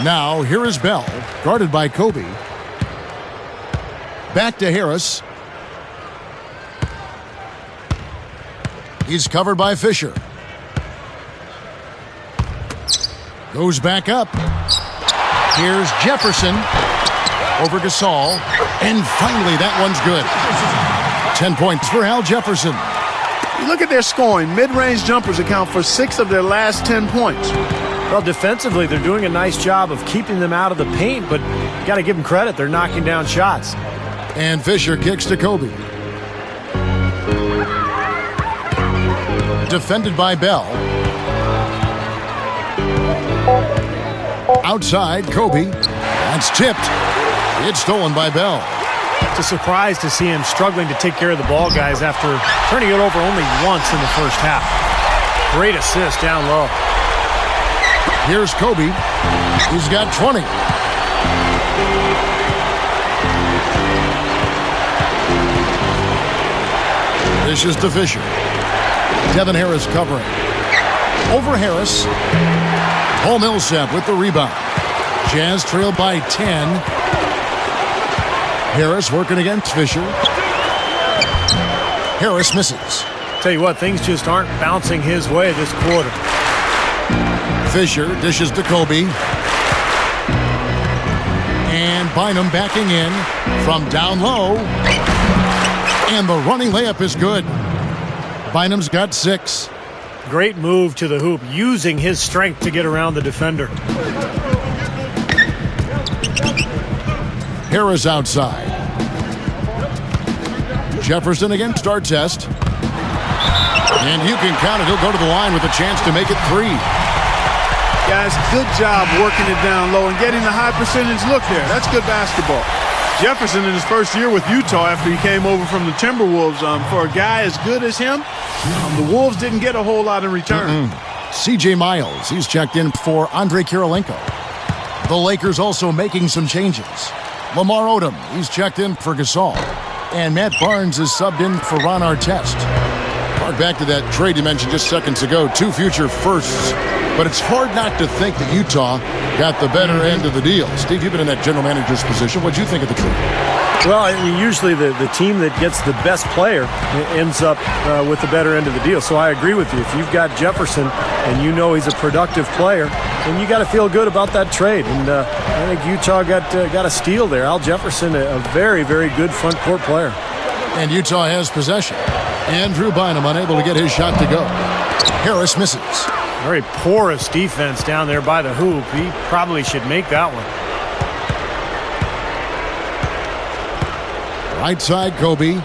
Now, here is Bell, guarded by Kobe. Back to Harris. He's covered by Fisher. Goes back up. Here's Jefferson over Gasol. And finally, that one's good. 10 points for Al Jefferson. You look at their scoring. Mid-range jumpers account for 6 of their last 10 points. Well, defensively, they're doing a nice job of keeping them out of the paint, but you got to give them credit. They're knocking down shots. And Fisher kicks to Kobe. Defended by Bell. Outside, Kobe. That's tipped. It's stolen by Bell. It's a surprise to see him struggling to take care of the ball, guys, after turning it over only once in the first half. Great assist down low. Here's Kobe. He's got 20. This is to Fisher. Devin Harris covering. Over Harris. Paul Millsap with the rebound. Jazz trailed by 10. Harris working against Fisher. Harris misses. Tell you what, things just aren't bouncing his way this quarter. Fisher dishes to Kobe. And Bynum backing in from down low. And the running layup is good. Bynum's got 6. Great move to the hoop, using his strength to get around the defender. Harris outside. Jefferson against Artest. And you can count it. He'll go to the line with a chance to make it 3. Guys, good job working it down low and getting the high percentage look there. That's good basketball. Jefferson in his first year with Utah after he came over from the Timberwolves, for a guy as good as him, the Wolves didn't get a whole lot in return. C.J. Miles, he's checked in for Andrei Kirilenko. The Lakers also making some changes. Lamar Odom, he's checked in for Gasol. And Matt Barnes is subbed in for Ron Artest. Hark back to that trade you mentioned just seconds ago, 2 future firsts. But it's hard not to think that Utah got the better end of the deal. Steve, you've been in that general manager's position. What'd you think of the trade? Well, I mean, usually the team that gets the best player ends up with the better end of the deal. So I agree with you. If you've got Jefferson and you know he's a productive player, then you got to feel good about that trade. And I think Utah got a steal there. Al Jefferson, a very, very good front court player. And Utah has possession. Andrew Bynum unable to get his shot to go. Harris misses. Very porous defense down there by the hoop. He probably should make that one. Right side, Kobe.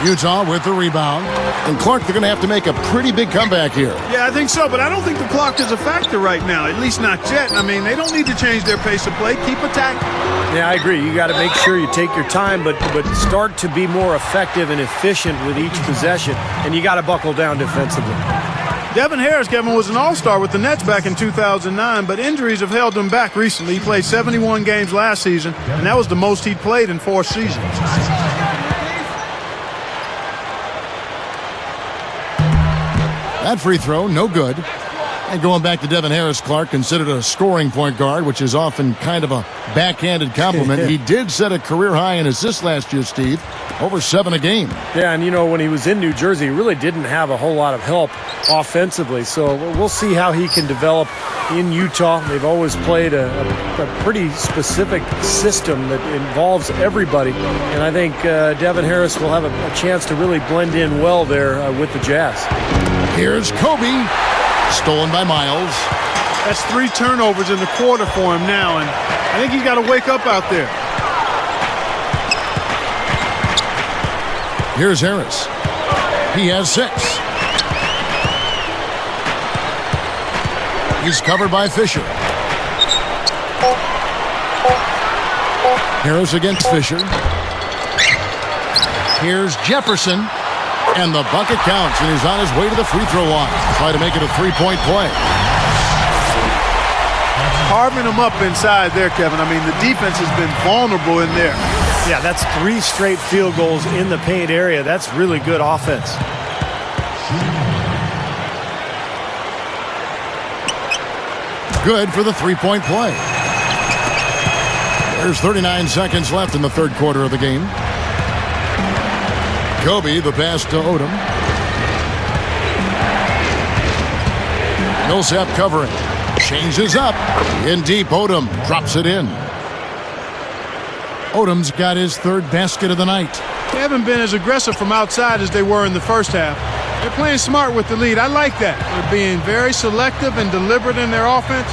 Utah with the rebound. And Clark, they're going to have to make a pretty big comeback here. Yeah, I think so, but I don't think the clock is a factor right now, at least not yet. I mean, they don't need to change their pace of play. Keep attacking. Yeah, I agree. You got to make sure you take your time, but start to be more effective and efficient with each possession, and you got to buckle down defensively. Devin Harris, Kevin, was an all-star with the Nets back in 2009, but injuries have held him back recently. He played 71 games last season, and that was the most he'd played in 4 seasons. That free throw, no good. And going back to Devin Harris, Clark, considered a scoring point guard, which is often kind of a backhanded compliment. He did set a career high in assists last year, Steve. Over 7 a game. Yeah, and you know, when he was in New Jersey, he really didn't have a whole lot of help offensively. So we'll see how he can develop in Utah. They've always played a pretty specific system that involves everybody. And I think Devin Harris will have a chance to really blend in well there with the Jazz. Here's Kobe. Stolen by Miles. That's 3 turnovers in the quarter for him now, and I think he's got to wake up out there. Here's Harris. He has 6. He's covered by Fisher. Harris against Fisher. Here's Jefferson. And the bucket counts, and he's on his way to the free throw line. Try to make it a 3-point play. Carving them up inside there, Kevin. I mean, the defense has been vulnerable in there. Yeah, that's 3 straight field goals in the paint area. That's really good offense. Good for the 3-point play. There's 39 seconds left in the third quarter of the game. Kobe, the pass to Odom. Millsap covering. Changes up. In deep, Odom drops it in. Odom's got his 3rd basket of the night. They haven't been as aggressive from outside as they were in the first half. They're playing smart with the lead. I like that. They're being very selective and deliberate in their offense.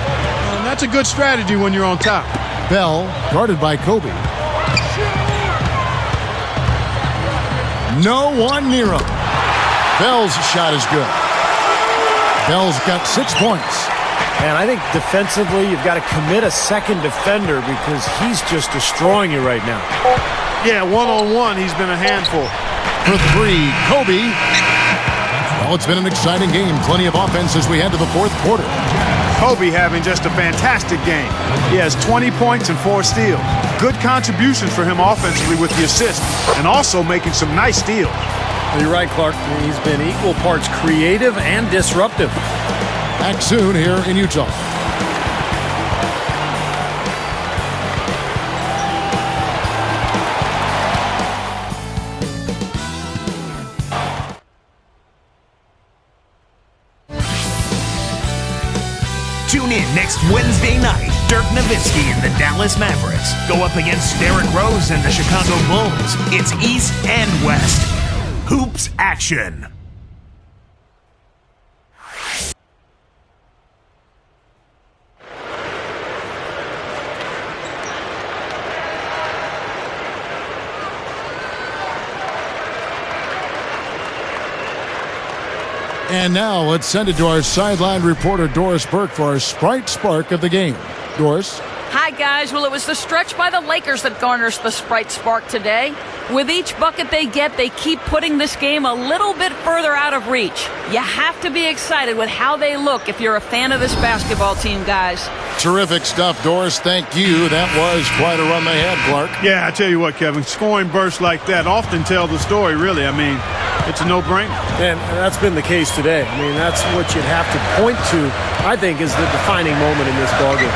And that's a good strategy when you're on top. Bell, guarded by Kobe. No one near him. Bell's shot is good. Bell's got 6 points. And I think defensively, you've got to commit a second defender because he's just destroying you right now. Yeah, one-on-one, he's been a handful. For 3, Kobe. Well, it's been an exciting game. Plenty of offense as we head to the fourth quarter. Kobe having just a fantastic game. He has 20 points and 4 steals. Good contributions for him offensively with the assist, and also making some nice steals. You're right, Clark. He's been equal parts creative and disruptive. Back soon here in Utah. Tune in next Wednesday night. Dirk Nowitzki and the Dallas Mavericks go up against Derrick Rose and the Chicago Bulls. It's East and West. Hoops action. And now let's send it to our sideline reporter, Doris Burke, for our Sprite Spark of the game. Doris? Hi, guys. Well, it was the stretch by the Lakers that garners the Sprite Spark today. With each bucket they get, they keep putting this game a little bit further out of reach. You have to be excited with how they look if you're a fan of this basketball team, guys. Terrific stuff, Doris. Thank you. That was quite a run they had, Clark. Yeah, I tell you what, Kevin, scoring bursts like that often tell the story, really. I mean, it's a no-brainer. And that's been the case today. I mean, that's what you'd have to point to, I think, is the defining moment in this ballgame.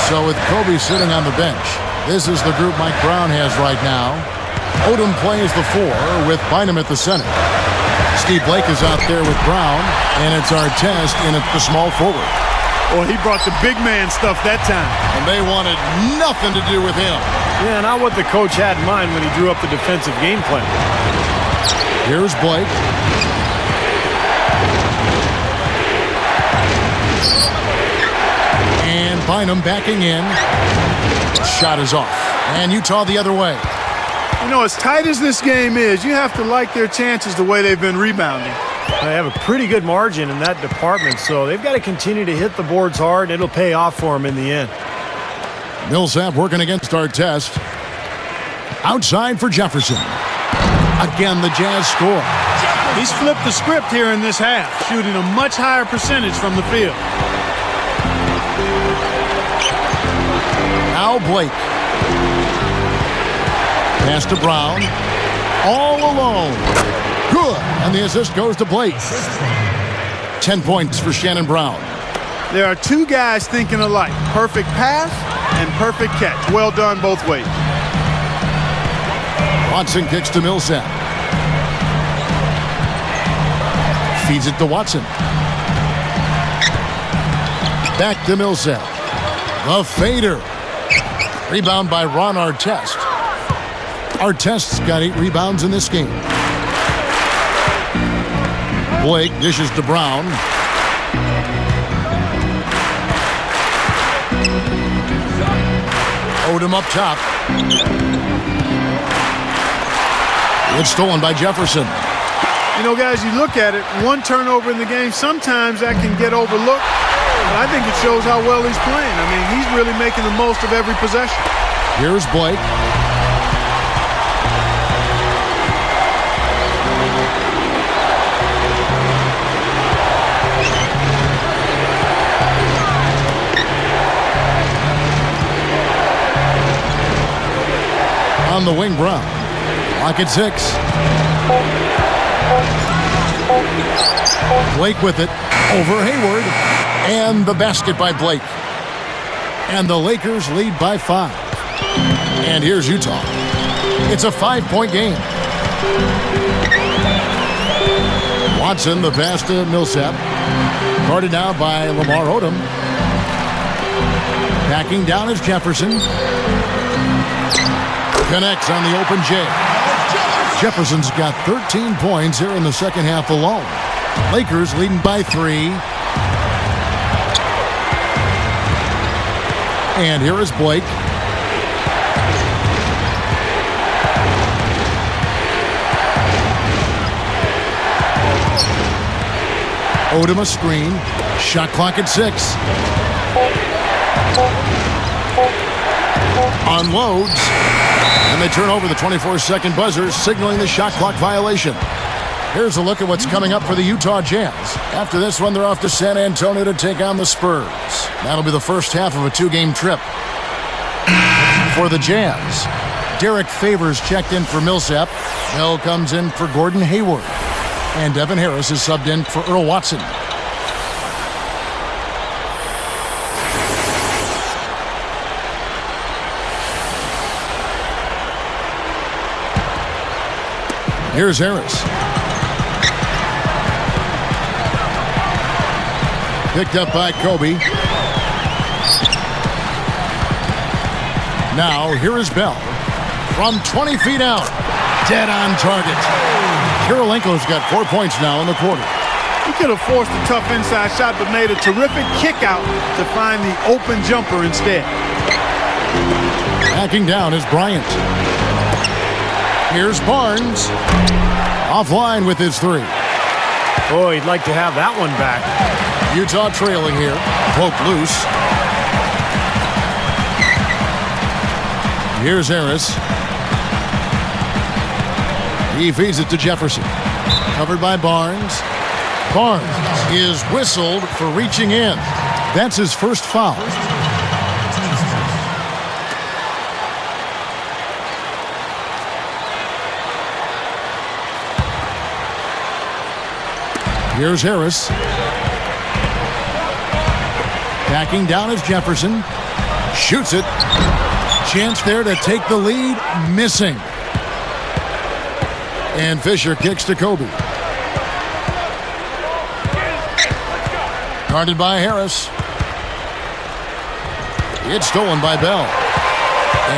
So with Kobe sitting on the bench, this is the group Mike Brown has right now. Odom plays the 4 with Bynum at the center. Steve Blake is out there with Brown, and it's Artest in at the small forward. Well, he brought the big man stuff that time. And they wanted nothing to do with him. Yeah, not what the coach had in mind when he drew up the defensive game plan. Here's Blake. And Bynum backing in. Shot is off. And Utah the other way. You know, as tight as this game is, you have to like their chances the way they've been rebounding. They have a pretty good margin in that department, so they've got to continue to hit the boards hard, and it'll pay off for them in the end. Millsap working against Artest. Outside for Jefferson. Again, the Jazz score. He's flipped the script here in this half, shooting a much higher percentage from the field. Now Blake. Pass to Brown. All alone. Good. And the assist goes to Blake. 10 points for Shannon Brown. There are two guys thinking alike. Perfect pass and perfect catch. Well done both ways. Watson kicks to Millsap. Feeds it to Watson. Back to Millsap. The fader. Rebound by Ron Artest. Artest's got 8 rebounds in this game. Blake dishes to Brown. Odom up top. It's stolen by Jefferson. You know, guys, you look at it, one turnover in the game, sometimes that can get overlooked. But I think it shows how well he's playing. I mean, he's really making the most of every possession. Here's Blake. On the wing, Brown. Lock at 6. Blake with it. Over Hayward. And the basket by Blake. And the Lakers lead by 5. And here's Utah. It's a 5-point game. Watson, the pass to Millsap. Guarded now by Lamar Odom. Backing down is Jefferson. Connects on the open J. Jefferson's got 13 points here in the second half alone. Lakers leading by 3. And here is Blake. Odom a screen. Shot clock at 6. Unloads. And they turn over the 24-second buzzer, signaling the shot clock violation. Here's a look at what's coming up for the Utah Jazz. After this one, they're off to San Antonio to take on the Spurs. That'll be the first half of a 2-game trip. For the Jazz, Derek Favors checked in for Millsap. Bell comes in for Gordon Hayward. And Devin Harris is subbed in for Earl Watson. Here's Harris. Picked up by Kobe. Now, here is Bell. From 20 feet out. Dead on target. Kirilenko's got 4 points now in the quarter. He could have forced a tough inside shot, but made a terrific kick out to find the open jumper instead. Backing down is Bryant. Here's Barnes. Offline with his three. Oh, he'd like to have that one back. Utah trailing here. Poke loose. Here's Harris. He feeds it to Jefferson. Covered by Barnes. Barnes is whistled for reaching in. That's his first foul. Here's Harris. Backing down is Jefferson. Shoots it. Chance there to take the lead. Missing. And Fisher kicks to Kobe. Guarded by Harris. It's stolen by Bell.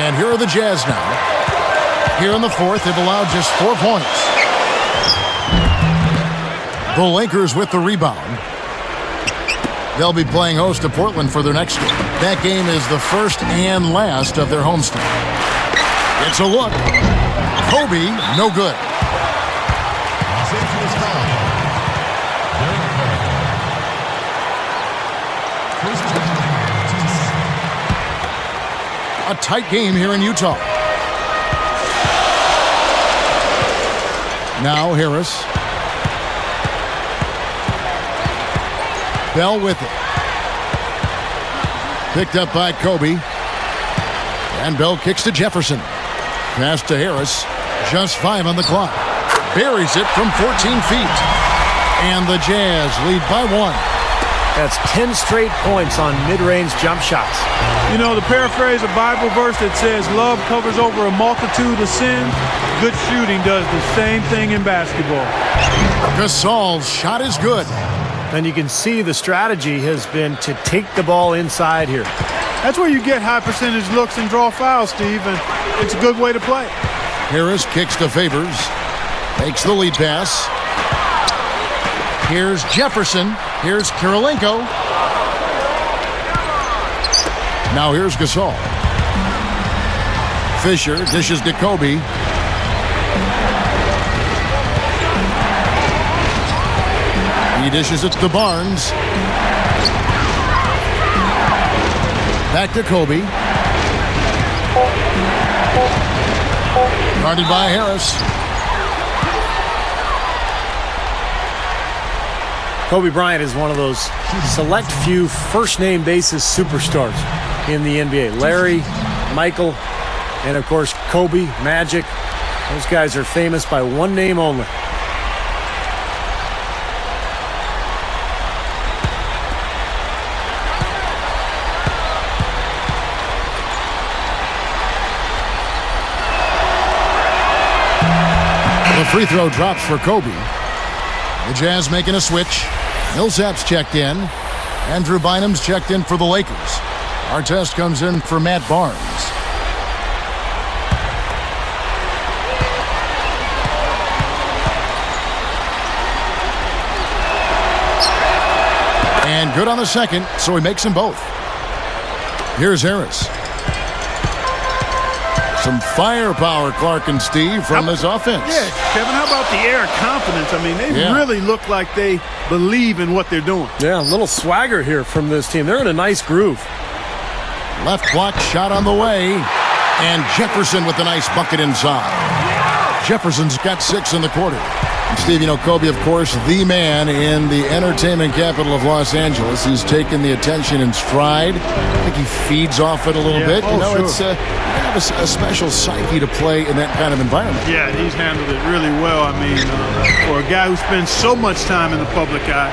And here are the Jazz now. Here in the fourth, they've allowed just 4 points. The Lakers with the rebound. They'll be playing host to Portland for their next game. That game is the first and last of their homestand. It's a look. Kobe, no good. A tight game here in Utah. Now Harris. Bell with it. Picked up by Kobe. And Bell kicks to Jefferson. Pass to Harris. Just 5 on the clock. Buries it from 14 feet. And the Jazz lead by 1. That's 10 straight points on mid-range jump shots. You know, to paraphrase a Bible verse that says, love covers over a multitude of sins, good shooting does the same thing in basketball. Gasol's shot is good. And you can see the strategy has been to take the ball inside here. That's where you get high percentage looks and draw fouls, Steve, and it's a good way to play. Harris kicks to Favors. Makes the lead pass. Here's Jefferson. Here's Kirilenko. Now here's Gasol. Fisher dishes to Kobe. He dishes it to Barnes. Back to Kobe. Guarded by Harris. Kobe Bryant is one of those select few first-name basis superstars in the NBA. Larry, Michael, and of course Kobe, Magic. Those guys are famous by one name only. The free throw drops for Kobe. The Jazz making a switch. Millsap's checked in. Andrew Bynum's checked in for the Lakers. Artest comes in for Matt Barnes. And good on the second, so he makes them both. Here's Harris. Some firepower, Clark and Steve, from this offense. Yeah, Kevin, how about the air of confidence? I mean, they really look like they believe in what they're doing. Yeah, a little swagger here from this team. They're in a nice groove. Left block shot on the way. And Jefferson with a nice bucket inside. Jefferson's got 6 in the quarter. And Steve, you know, Kobe, of course, the man in the entertainment capital of Los Angeles. He's taken the attention in stride. I think he feeds off it a little bit. You know, sure. It's a special psyche to play in that kind of environment. Yeah, he's handled it really well. I mean, for a guy who spends so much time in the public eye,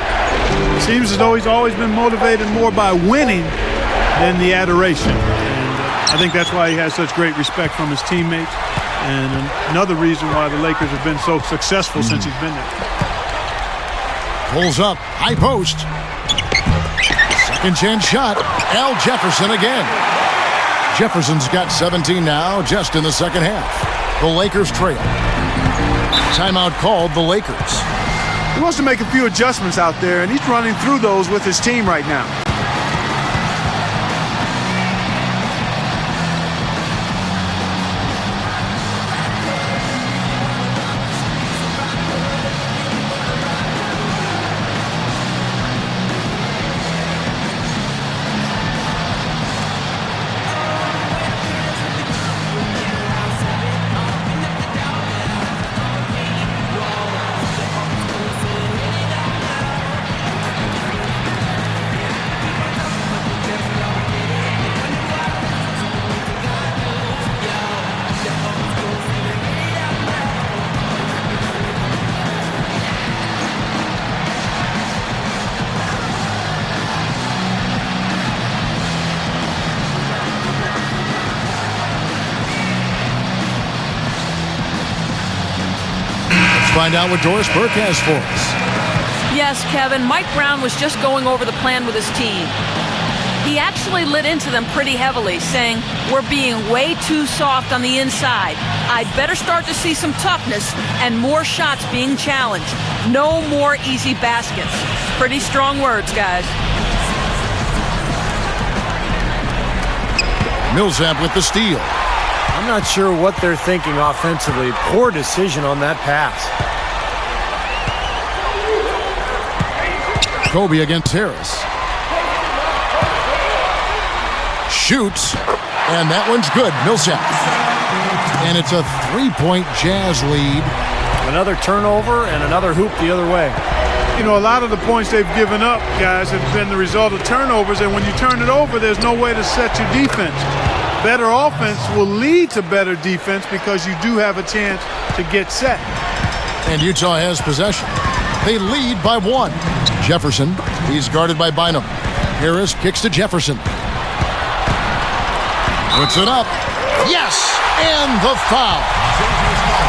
it seems as though he's always been motivated more by winning than the adoration. And I think that's why he has such great respect from his teammates. And another reason why the Lakers have been so successful since he's been there. Pulls up, high post. Second chance shot. Al Jefferson again. Jefferson's got 17 now, just in the second half. The Lakers trail. Timeout called the Lakers. He wants to make a few adjustments out there, and he's running through those with his team right now. Find out what Doris Burke has for us. Yes, Kevin, Mike Brown was just going over the plan with his team. He actually lit into them pretty heavily, saying, we're being way too soft on the inside. I'd better start to see some toughness and more shots being challenged. No more easy baskets. Pretty strong words, guys. Millsap with the steal. I'm not sure what they're thinking offensively. Poor decision on that pass. Kobe against Harris. Shoots, and that one's good. Millsap. And it's a three-point Jazz lead. Another turnover and another hoop the other way. You know, a lot of the points they've given up, guys, have been the result of turnovers, and when you turn it over, there's no way to set your defense. Better offense will lead to better defense because you do have a chance to get set. And Utah has possession. They lead by one. Jefferson, he's guarded by Bynum. Harris kicks to Jefferson. Puts it up. Yes! And the foul.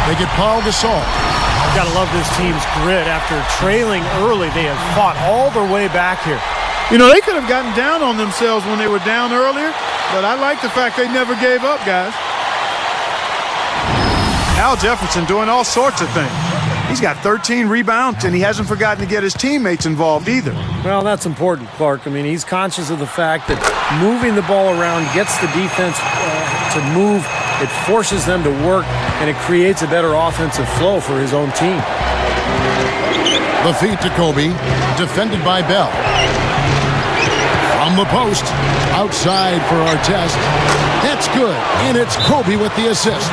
They get Paul Gasol. I've got to love this team's grit. After trailing early, they have fought all their way back here. You know, they could have gotten down on themselves when they were down earlier, but I like the fact they never gave up, guys. Al Jefferson doing all sorts of things. He's got 13 rebounds, and he hasn't forgotten to get his teammates involved either. Well, that's important, Clark. I mean, he's conscious of the fact that moving the ball around gets the defense to move. It forces them to work, and it creates a better offensive flow for his own team. The feed to Kobe, defended by Bell. From the post, outside for Artest. That's good, and it's Kobe with the assist.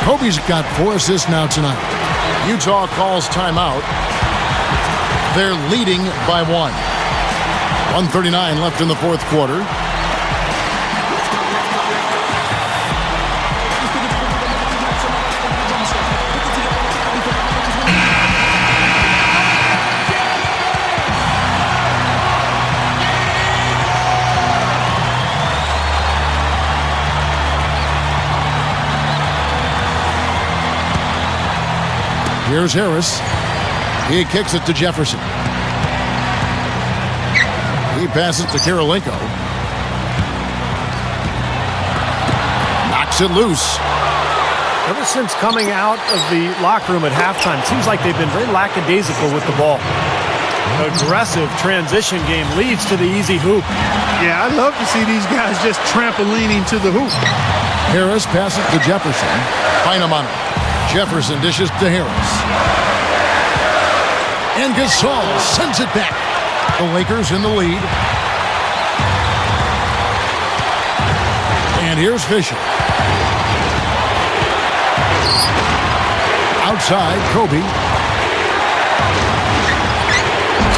Kobe's got 4 assists now tonight. Utah calls timeout. They're leading by 1. 1:39 left in the fourth quarter. Here's Harris. He kicks it to Jefferson. He passes to Karolinko. Knocks it loose. Ever since coming out of the locker room at halftime, it seems like they've been very lackadaisical with the ball. An aggressive transition game leads to the easy hoop. Yeah, I love to see these guys just trampolining to the hoop. Harris passes to Jefferson. Bynum on it. Jefferson dishes to Harris. And Gasol sends it back. The Lakers in the lead. And here's Fisher. Outside, Kobe.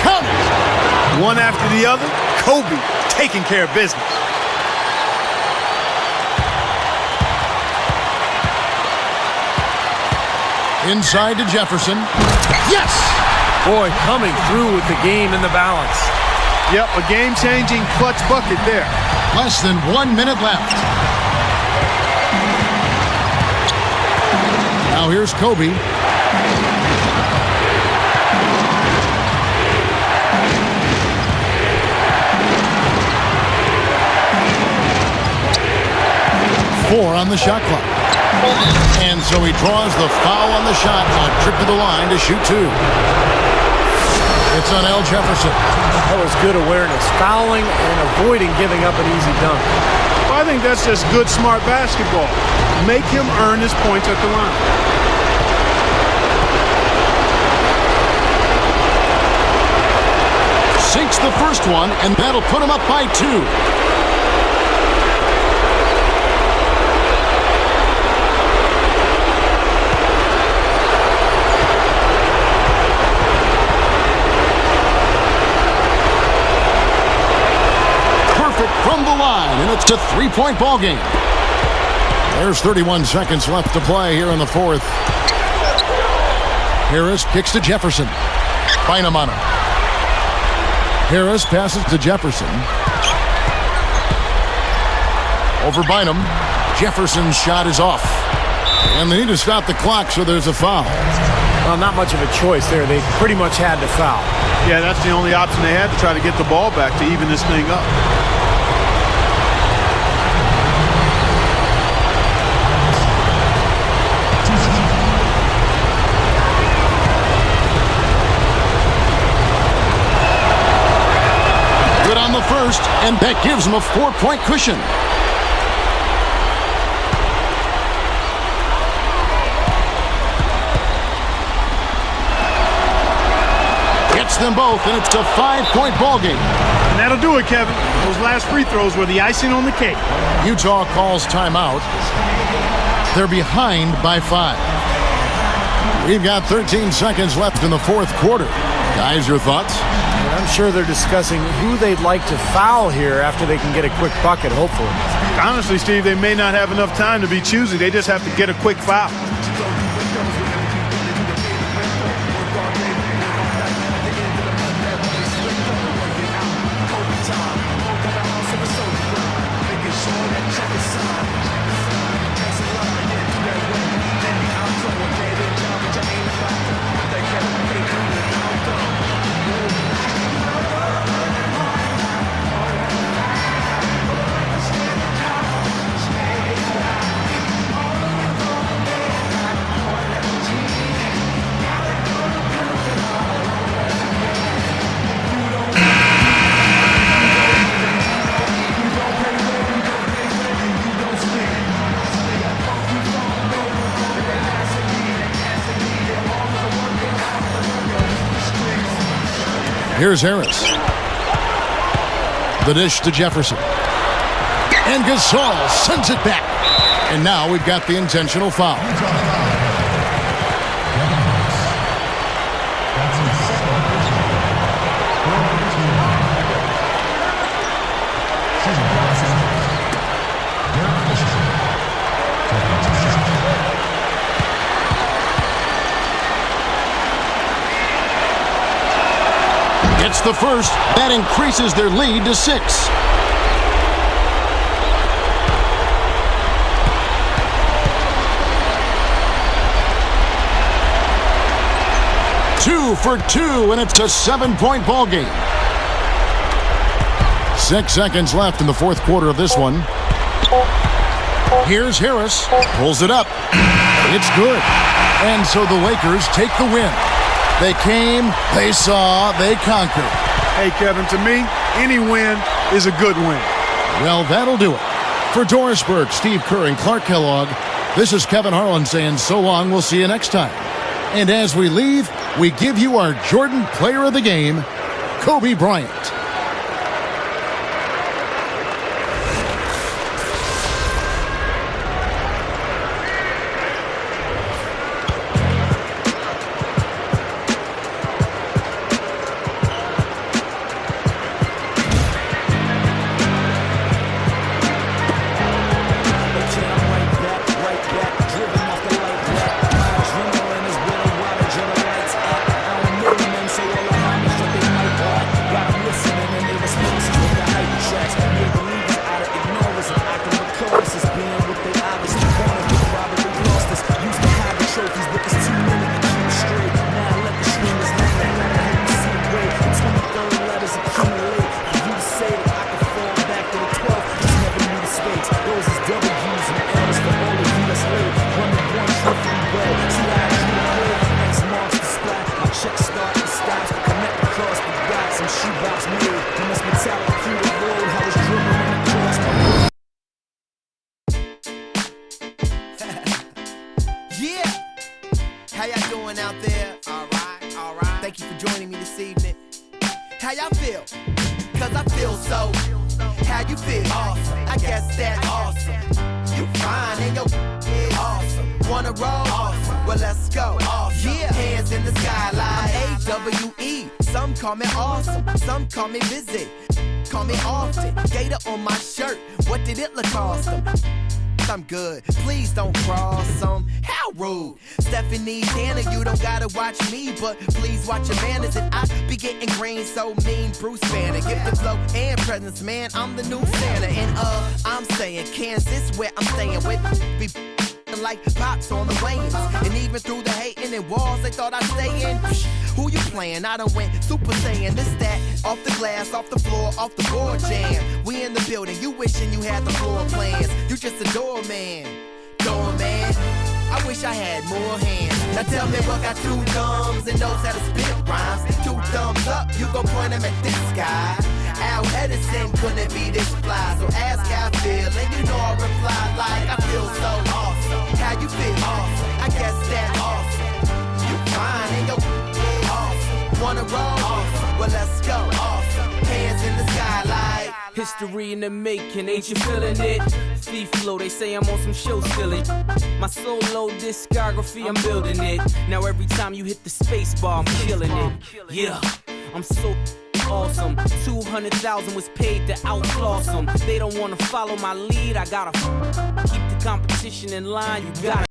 Count it! One after the other, Kobe taking care of business. Inside to Jefferson. Yes! Boy, coming through with the game in the balance. Yep, a game-changing clutch bucket there. Less than 1 minute left. Now here's Kobe. Four on the shot clock. And so he draws the foul on the shot on a trip to the line to shoot two. It's on Al Jefferson. That was good awareness. Fouling and avoiding giving up an easy dunk. Well, I think that's just good, smart basketball. Make him earn his points at the line. Sinks the first one, and that'll put him up by two. From the line, and it's a three-point ball game. There's 31 seconds left to play here in the fourth. Harris kicks to Jefferson. Bynum on him. Harris passes to Jefferson. Over Bynum. Jefferson's shot is off. And they need to stop the clock, so there's a foul. Well, not much of a choice there. They pretty much had to foul. Yeah, that's the only option they had to try to get the ball back to even this thing up. Good on the first, and that gives him a 4-point cushion. Gets them both, and it's a 5-point ball game. And that'll do it, Kevin. Those last free throws were the icing on the cake. Utah calls timeout. They're behind by 5. We've got 13 seconds left in the fourth quarter. Guys, your thoughts? And I'm sure they're discussing who they'd like to foul here after they can get a quick bucket, hopefully. Honestly, Steve, they may not have enough time to be choosy. They just have to get a quick foul. Here's Harris. The dish to Jefferson. And Gasol sends it back. And now we've got the intentional foul. It's the first. That increases their lead to 6. Two for two, and it's a 7-point ball game. 6 seconds left in the fourth quarter of this one. Here's Harris. Pulls it up. It's good. And so the Lakers take the win. They came, they saw, they conquered. Hey, Kevin, to me, any win is a good win. Well, that'll do it. For Doris Burke, Steve Kerr, and Clark Kellogg, this is Kevin Harlan saying so long. We'll see you next time. And as we leave, we give you our Jordan Player of the Game, Kobe Bryant. Listen joining me this evening. How y'all feel? Cause I feel so. How you feel? Awesome. I guess that's awesome. You fine and your awesome. Wanna roll? Awesome. Well, let's go. Awesome. Yeah. Hands in the sky like AWE. Some call me awesome. Some call me busy. Call me often. Gator on my shirt. What did it look awesome? I'm good. Please don't cross them. How rude. Stephanie Danner, you don't gotta watch me, but please watch your manners. And I be getting green so mean. Bruce Banner, give the flow and presence, man. I'm the new Santa. And I'm saying Kansas where I'm staying with. Be like pops on the lanes. And even through the hating and walls they thought I'd stay in. Who you playing? I done went Super Saiyan. This, that, off the glass, off the floor, off the board jam. We in the building, you wishing you had the floor plans. You just a doorman, doorman. I wish I had more hands. Now tell me what got two thumbs and knows how to spit rhymes. Two thumbs up, you gon' point them at this guy. Al Edison couldn't be this fly. So ask how I feel, and you know I reply like I feel so awesome. How you feel? Awesome. I guess that's awesome. You fine and your awesome. Wanna roll? Awesome. Well, let's go. Awesome. Hands in the sky like history in the making, ain't you feeling it? Thief flow, they say I'm on some show stealing. My solo discography, I'm building it. Now every time you hit the space bar, I'm killing it. Yeah, I'm so awesome. 200,000 was paid to outfloss them. They don't wanna follow my lead, I gotta keep the competition in line. You gotta